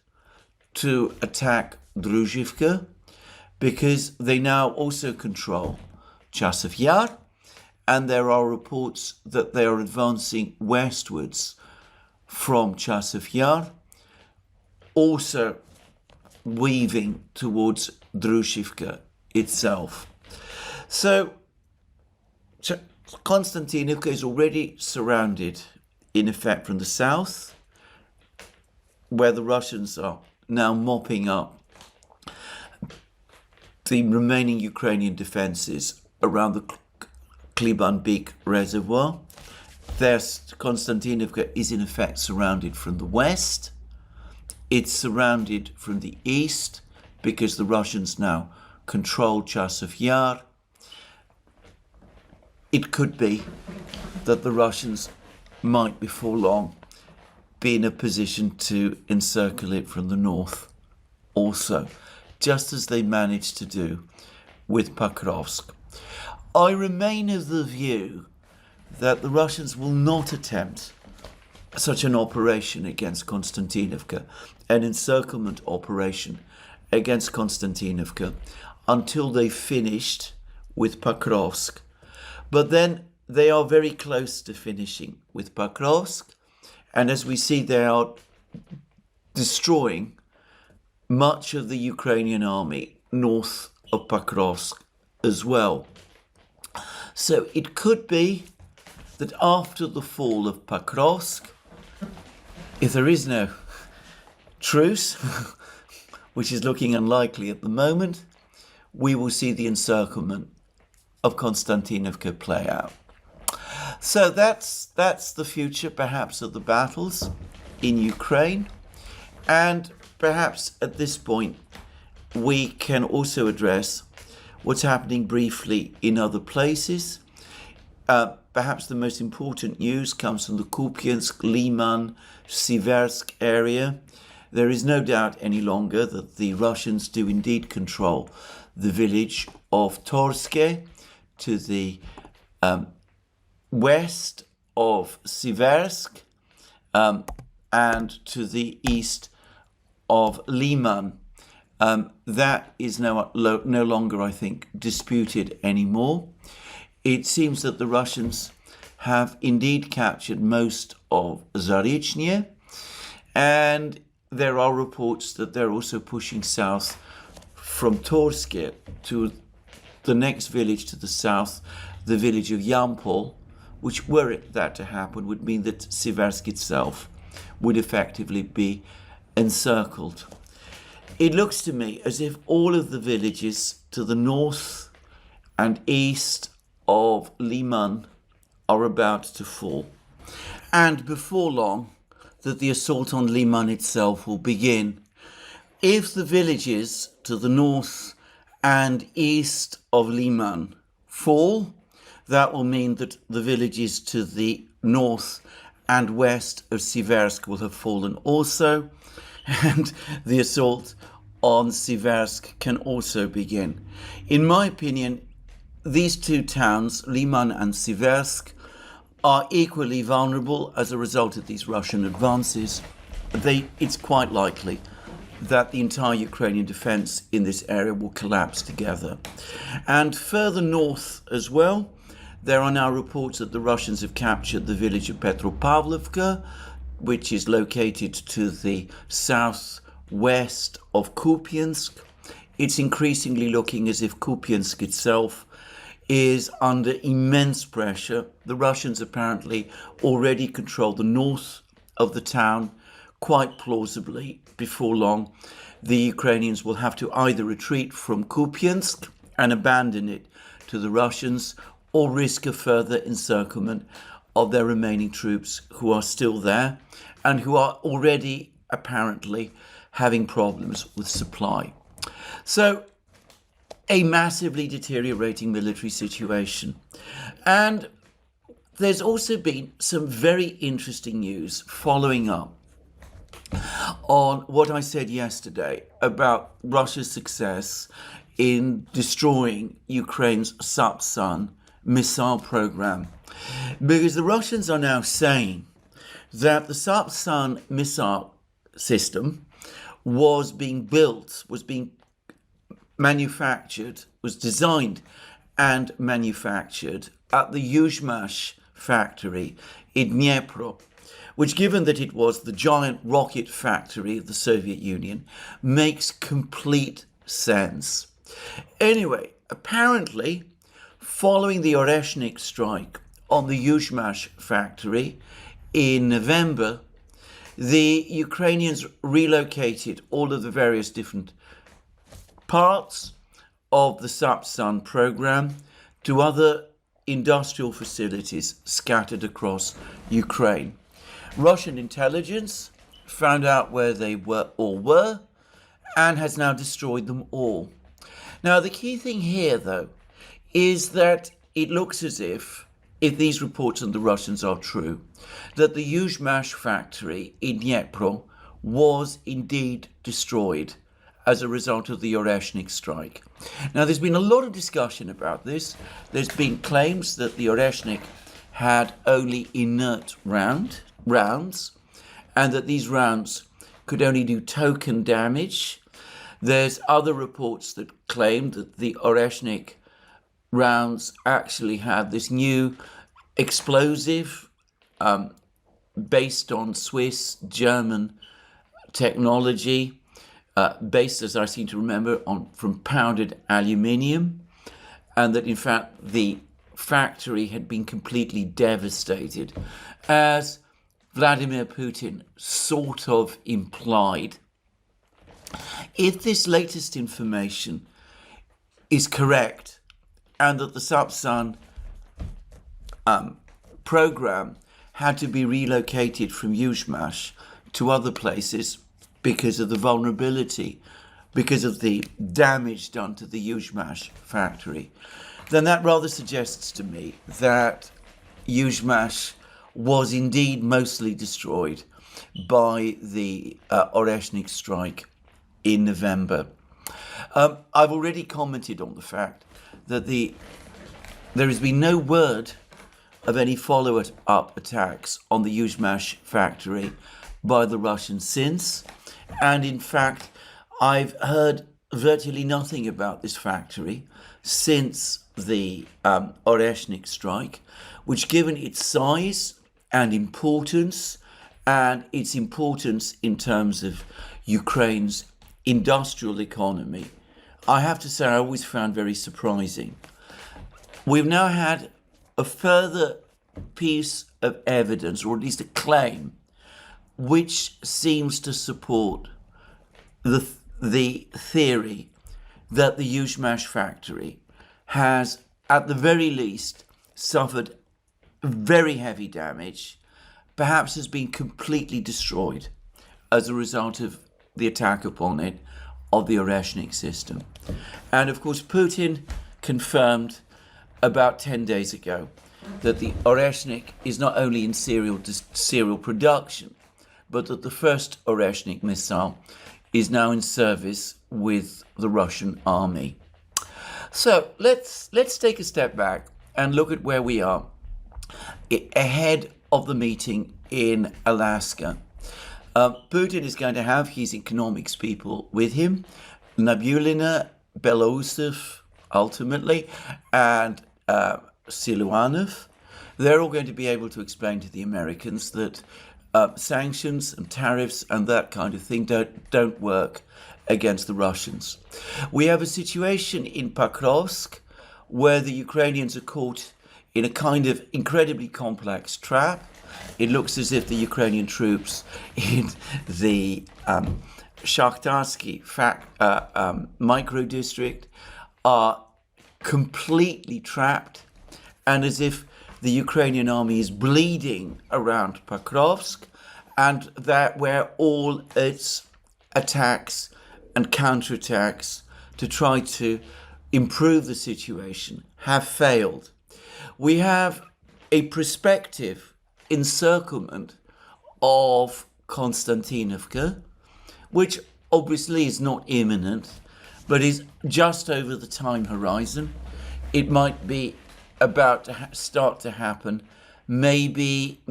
to attack Druzhivka because they now also control Chasiv Yar, and there are reports that they are advancing westwards from Chasiv Yar, also weaving towards Druzhivka itself. So Konstantinovka is already surrounded, in effect, from the south, where the Russians are now mopping up the remaining Ukrainian defences around the Kliban-Bik reservoir. Konstantinovka is in effect surrounded from the west. It's surrounded from the east because the Russians now control Chasiv Yar. It could be that the Russians might before long be in a position to encircle it from the north also, just as they managed to do with Pokrovsk. I remain of the view that the Russians will not attempt such an operation against Konstantinovka, an encirclement operation against Konstantinovka, until they've finished with Pokrovsk. But then they are very close to finishing with Pokrovsk, and as we see, they are destroying much of the Ukrainian army north of Pokrovsk as well. So it could be that after the fall of Pokrovsk, if there is no truce, which is looking unlikely at the moment, we will see the encirclement of Konstantinovka play out. So that's the future, perhaps, of the battles in Ukraine. And perhaps at this point, we can also address what's happening briefly in other places. Perhaps the most important news comes from the Kupiansk, Liman, Siversk area. There is no doubt any longer that the Russians do indeed control the village of Torske to the west of Siversk and to the east of Liman. That is no longer, I think, disputed anymore. It seems that the Russians have indeed captured most of Zarychny, and there are reports that they're also pushing south from Torske to the next village to the south, the village of Yampol, which, were it that to happen, would mean that Siversk itself would effectively be encircled. It looks to me as if all of the villages to the north and east of Liman are about to fall. And before long, that the assault on Liman itself will begin. If the villages to the north and east of Liman fall, that will mean that the villages to the north and west of Siversk will have fallen also, and the assault on Siversk can also begin. In my opinion, these two towns, Liman and Siversk, are equally vulnerable as a result of these Russian advances. It's quite likely that the entire Ukrainian defense in this area will collapse together. And further north as well, there are now reports that the Russians have captured the village of Petropavlovka, which is located to the southwest of Kupiansk. It's increasingly looking as if Kupiansk itself is under immense pressure. The Russians apparently already control the north of the town. Quite plausibly, before long, the Ukrainians will have to either retreat from Kupiansk and abandon it to the Russians, or risk a further encirclement of their remaining troops who are still there and who are already apparently having problems with supply. So, a massively deteriorating military situation. And there's also been some very interesting news following up on what I said yesterday about Russia's success in destroying Ukraine's Sapsan missile program. Because the Russians are now saying that the Sapsan missile system was being built, was being manufactured, was designed and manufactured at the Yuzhmash factory in Dnipro, which, given that it was the giant rocket factory of the Soviet Union, makes complete sense. Anyway, apparently, following the Oreshnik strike on the Yuzhmash factory in November, the Ukrainians relocated all of the various different parts of the Sapsan program to other industrial facilities scattered across Ukraine. Russian intelligence found out where they were and has now destroyed them all. Now, the key thing here, though, is that it looks as if these reports on the Russians are true, that the Yuzhmash factory in Dnipro was indeed destroyed as a result of the Oreshnik strike. Now, there's been a lot of discussion about this. There's been claims that the Oreshnik had only inert rounds, and that these rounds could only do token damage. There's other reports that claim that the Oreshnik rounds actually had this new explosive based on Swiss, German technology, based, as I seem to remember, from powdered aluminium, and that in fact the factory had been completely devastated, as Vladimir Putin sort of implied. If this latest information is correct, and that the Sapsan program had to be relocated from Yuzhmash to other places because of the vulnerability, because of the damage done to the Yuzhmash factory, then that rather suggests to me that Yuzhmash was indeed mostly destroyed by the Oreshnik strike in November. I've already commented on the fact that there has been no word of any follow-up attacks on the Yuzhmash factory by the Russians since. And in fact, I've heard virtually nothing about this factory since the Oreshnik strike, which, given its size and its importance in terms of Ukraine's industrial economy, I have to say I always found very surprising. We've now had a further piece of evidence, or at least a claim, which seems to support the theory that the Yuzhmash factory has, at the very least, suffered very heavy damage, perhaps has been completely destroyed as a result of the attack upon it of the Oreshnik system. And of course, Putin confirmed about 10 days ago that the Oreshnik is not only in serial production, but that the first Oreshnik missile is now in service with the Russian army. So let's take a step back and look at where we are ahead of the meeting in Alaska. Putin is going to have his economics people with him, Nabulina, Belousov, ultimately, and Siluanov. They're all going to be able to explain to the Americans that sanctions and tariffs and that kind of thing don't work against the Russians. We have a situation in Pokrovsk where the Ukrainians are caught in a kind of incredibly complex trap. It looks as if the Ukrainian troops in the Shakhtarsky micro district are completely trapped, and as if the Ukrainian army is bleeding around Pokrovsk, and that where all its attacks and counterattacks to try to improve the situation have failed. We have a prospective encirclement of Konstantinovka, which obviously is not imminent, but is just over the time horizon. It might be about to start to happen, maybe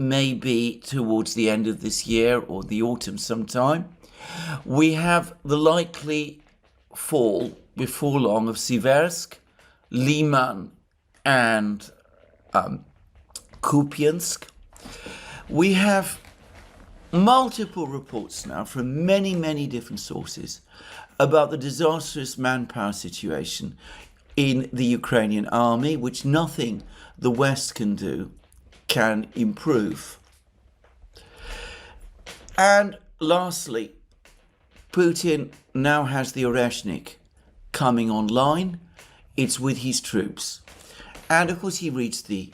towards the end of this year or the autumn sometime. We have the likely fall before long of Siversk, Liman, and Kupiansk. We have multiple reports now from many different sources about the disastrous manpower situation in the Ukrainian army, which nothing the West can do can improve. And lastly, Putin now has the Oreshnik coming online. It's with his troops. And of course he reads the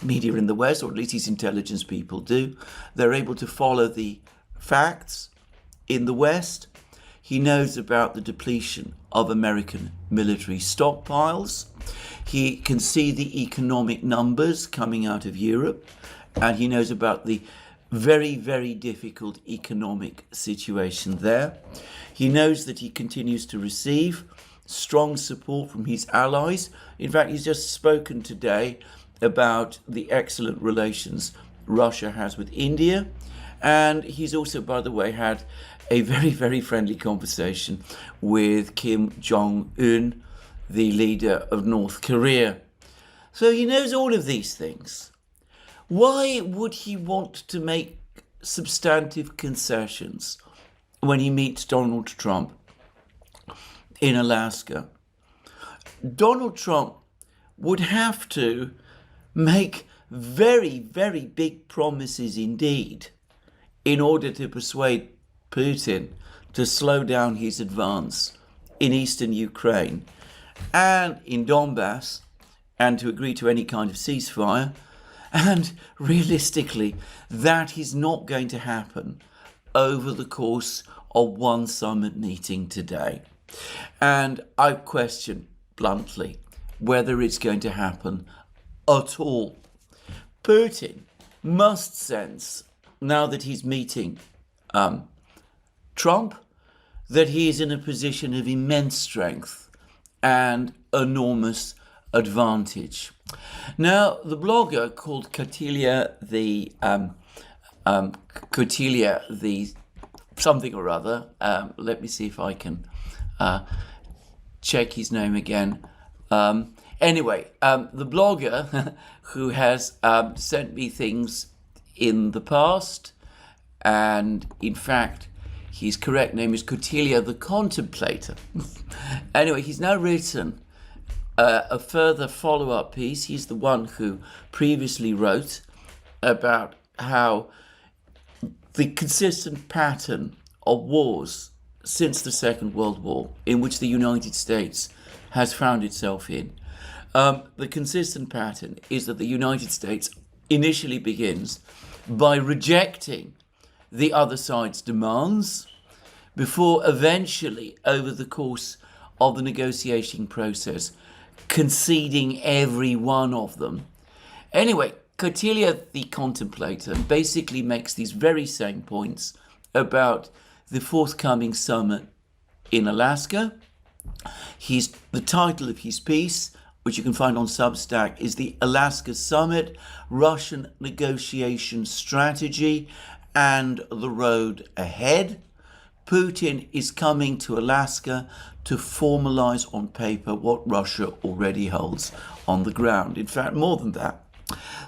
media in the West, or at least his intelligence people do. They're able to follow the facts in the West. He knows about the depletion of American military stockpiles. He can see the economic numbers coming out of Europe, and he knows about the very difficult economic situation there. He knows that he continues to receive strong support from his allies. In fact, he's just spoken today about the excellent relations Russia has with India. And he's also, by the way, had a very friendly conversation with Kim Jong-un, the leader of North Korea. So he knows all of these things. Why would he want to make substantive concessions when he meets Donald Trump in Alaska? Donald Trump would have to make very big promises indeed in order to persuade Putin to slow down his advance in eastern Ukraine and in Donbass, and to agree to any kind of ceasefire. And realistically, that is not going to happen over the course of one summit meeting today. And I question bluntly whether it's going to happen at all. Putin must sense, now that he's meeting Trump, that he is in a position of immense strength and enormous advantage. Now, the blogger called Kotilia the something or other, let me see if I can check his name again. Anyway, the blogger who has sent me things in the past, and in fact His correct name is Coutinho the Contemplator. Anyway, he's now written a further follow-up piece. He's the one who previously wrote about how the consistent pattern of wars since the Second World War, in which the United States has found itself in, the consistent pattern is that the United States initially begins by rejecting the other side's demands before eventually, over the course of the negotiating process, conceding every one of them. Anyway, Coutinho the Contemplator basically makes these very same points about the forthcoming summit in Alaska. The title of his piece, which you can find on Substack, is The Alaska Summit, Russian Negotiation Strategy and the Road Ahead. Putin is coming to Alaska to formalize on paper what Russia already holds on the ground. In fact, more than that.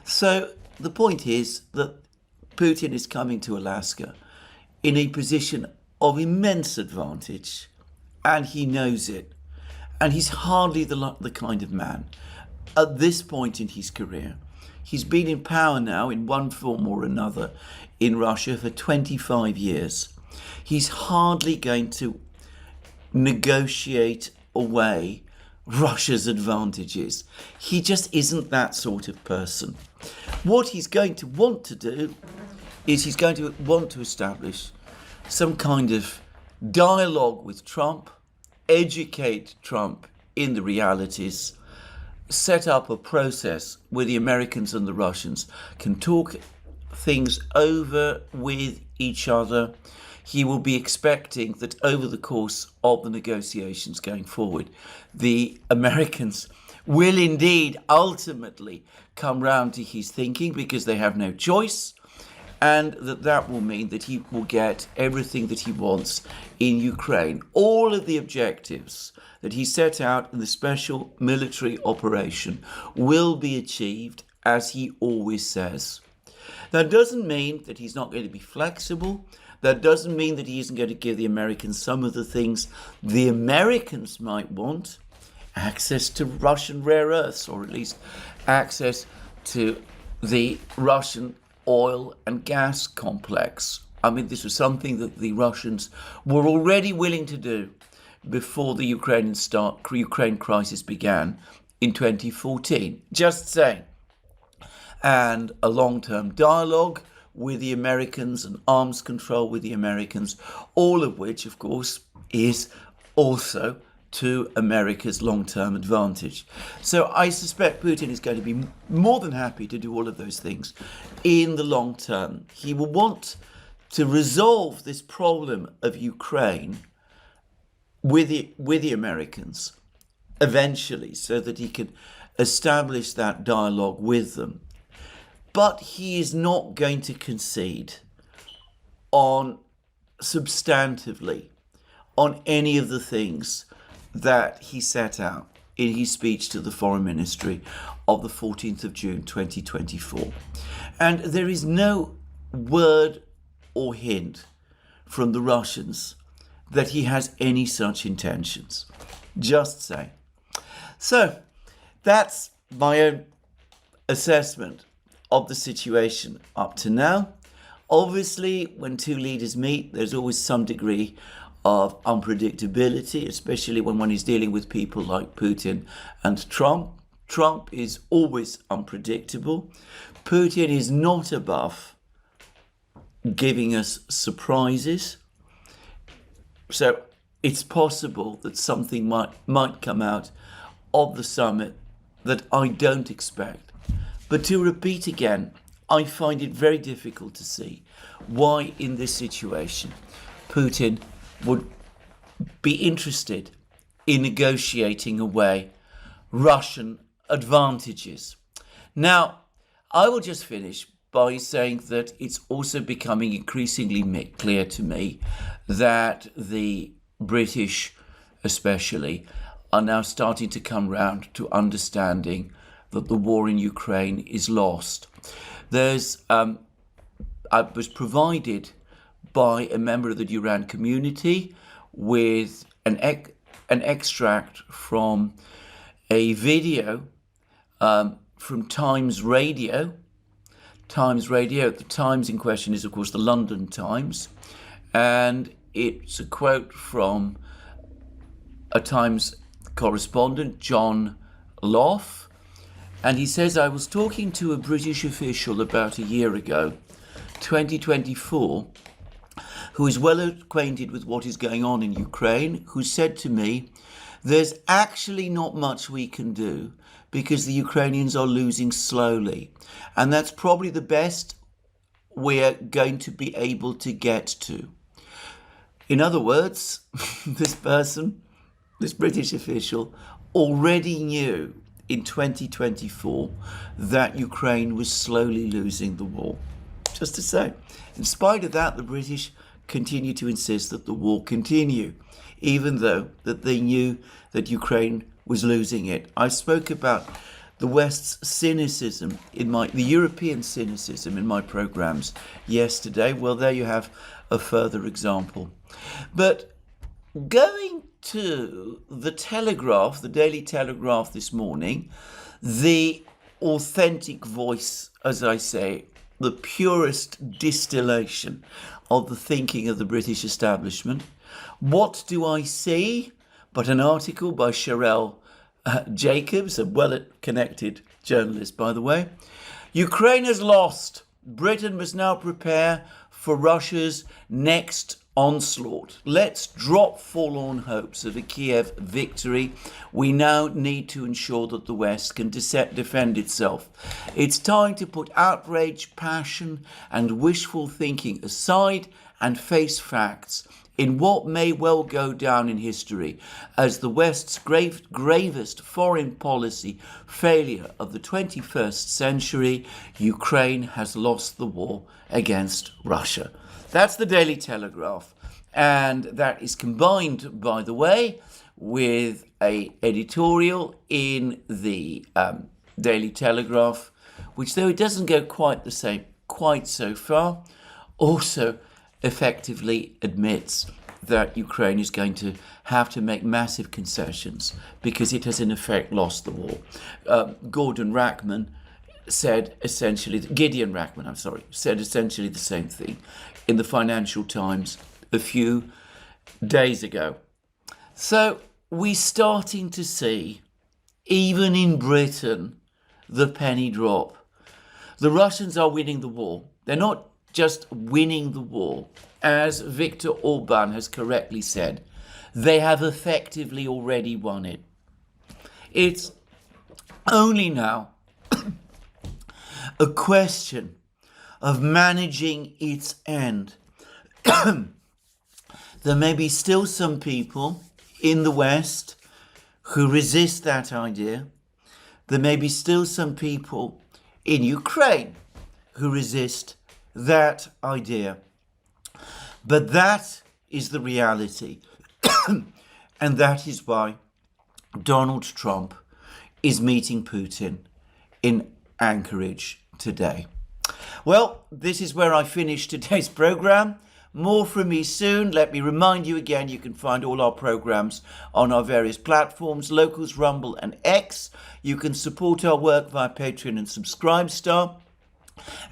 So the point is that Putin is coming to Alaska in a position of immense advantage, and he knows it. And he's hardly the kind of man at this point in his career. He's been in power now in one form or another in Russia for 25 years. He's hardly going to negotiate away Russia's advantages. He just isn't that sort of person. What he's going to want to do is he's going to want to establish some kind of dialogue with Trump, educate Trump in the realities, set up a process where the Americans and the Russians can talk things over with each other. He will be expecting that over the course of the negotiations going forward, the Americans will indeed ultimately come round to his thinking because they have no choice, and that will mean that he will get everything that he wants in Ukraine. All of the objectives that he set out in the special military operation will be achieved, as he always says. That doesn't mean that he's not going to be flexible. That doesn't mean that he isn't going to give the Americans some of the things the Americans might want. Access to Russian rare earths, or at least access to the Russian oil and gas complex. I mean, this was something that the Russians were already willing to do before the Ukraine crisis began in 2014. Just saying. And a long-term dialogue with the Americans and arms control with the Americans, all of which, of course, is also to America's long-term advantage. So I suspect Putin is going to be more than happy to do all of those things in the long term. He will want to resolve this problem of Ukraine with the Americans eventually, so that he can establish that dialogue with them. But he is not going to concede substantively on any of the things that he set out in his speech to the Foreign Ministry of the 14th of June 2024. And there is no word or hint from the Russians that he has any such intentions. Just saying. So that's my own assessment of the situation up to now. Obviously, when two leaders meet, there's always some degree of unpredictability, especially when one is dealing with people like Putin and Trump. Trump is always unpredictable. Putin is not above giving us surprises. So it's possible that something might come out of the summit that I don't expect. But to repeat again, I find it very difficult to see why in this situation Putin would be interested in negotiating away Russian advantages. Now, I will just finish by saying that it's also becoming increasingly clear to me that the British especially are now starting to come round to understanding that the war in Ukraine is lost. I was provided by a member of the Duran community with an extract from a video from Times Radio. Times Radio, the Times in question is, of course, the London Times. And it's a quote from a Times correspondent, John Loff. And he says, I was talking to a British official about a year ago, 2024, who is well acquainted with what is going on in Ukraine, who said to me, there's actually not much we can do because the Ukrainians are losing slowly. And that's probably the best we're going to be able to get to. In other words, this British official, already knew in 2024 that Ukraine was slowly losing the war. Just to say, in spite of that, the British continue to insist that the war continue, even though that they knew that Ukraine was losing it. I spoke about the West's cynicism the European cynicism in my programs yesterday. Well, there you have a further example. But going to the Telegraph, the Daily Telegraph this morning, the authentic voice, as I say, the purest distillation of the thinking of the British establishment. What do I see but an article by Sherelle Jacobs, a well-connected journalist, by the way. Ukraine has lost. Britain must now prepare for Russia's next onslaught. Let's drop forlorn hopes of a Kiev victory. We now need to ensure that the West can defend itself. It's time to put outrage, passion, and wishful thinking aside and face facts in what may well go down in history as the West's gravest foreign policy failure of the 21st century. Ukraine has lost the war against Russia. That's the Daily Telegraph. And that is combined, by the way, with an editorial in the Daily Telegraph, which, though it doesn't go quite so far, also effectively admits that Ukraine is going to have to make massive concessions because it has in effect lost the war. Gideon Rachman said essentially the same thing in the Financial Times a few days ago. So we're starting to see, even in Britain, the penny drop. The Russians are winning the war. They're not just winning the war. As Viktor Orban has correctly said, they have effectively already won it. It's only now a question of managing its end. There may be still some people in the West who resist that idea. There may be still some people in Ukraine who resist that idea. But that is the reality. And that is why Donald Trump is meeting Putin in Anchorage today. Well, this is where I finish today's program. More from me soon. Let me remind you again, you can find all our programs on our various platforms, Locals, Rumble and X. You can support our work via Patreon and Subscribestar,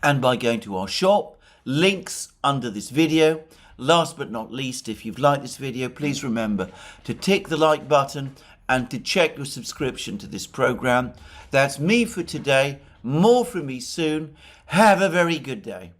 and by going to our shop. Links under this video. Last but not least, if you've liked this video, please remember to tick the like button and to check your subscription to this program. That's me for today. More from me soon. Have a very good day.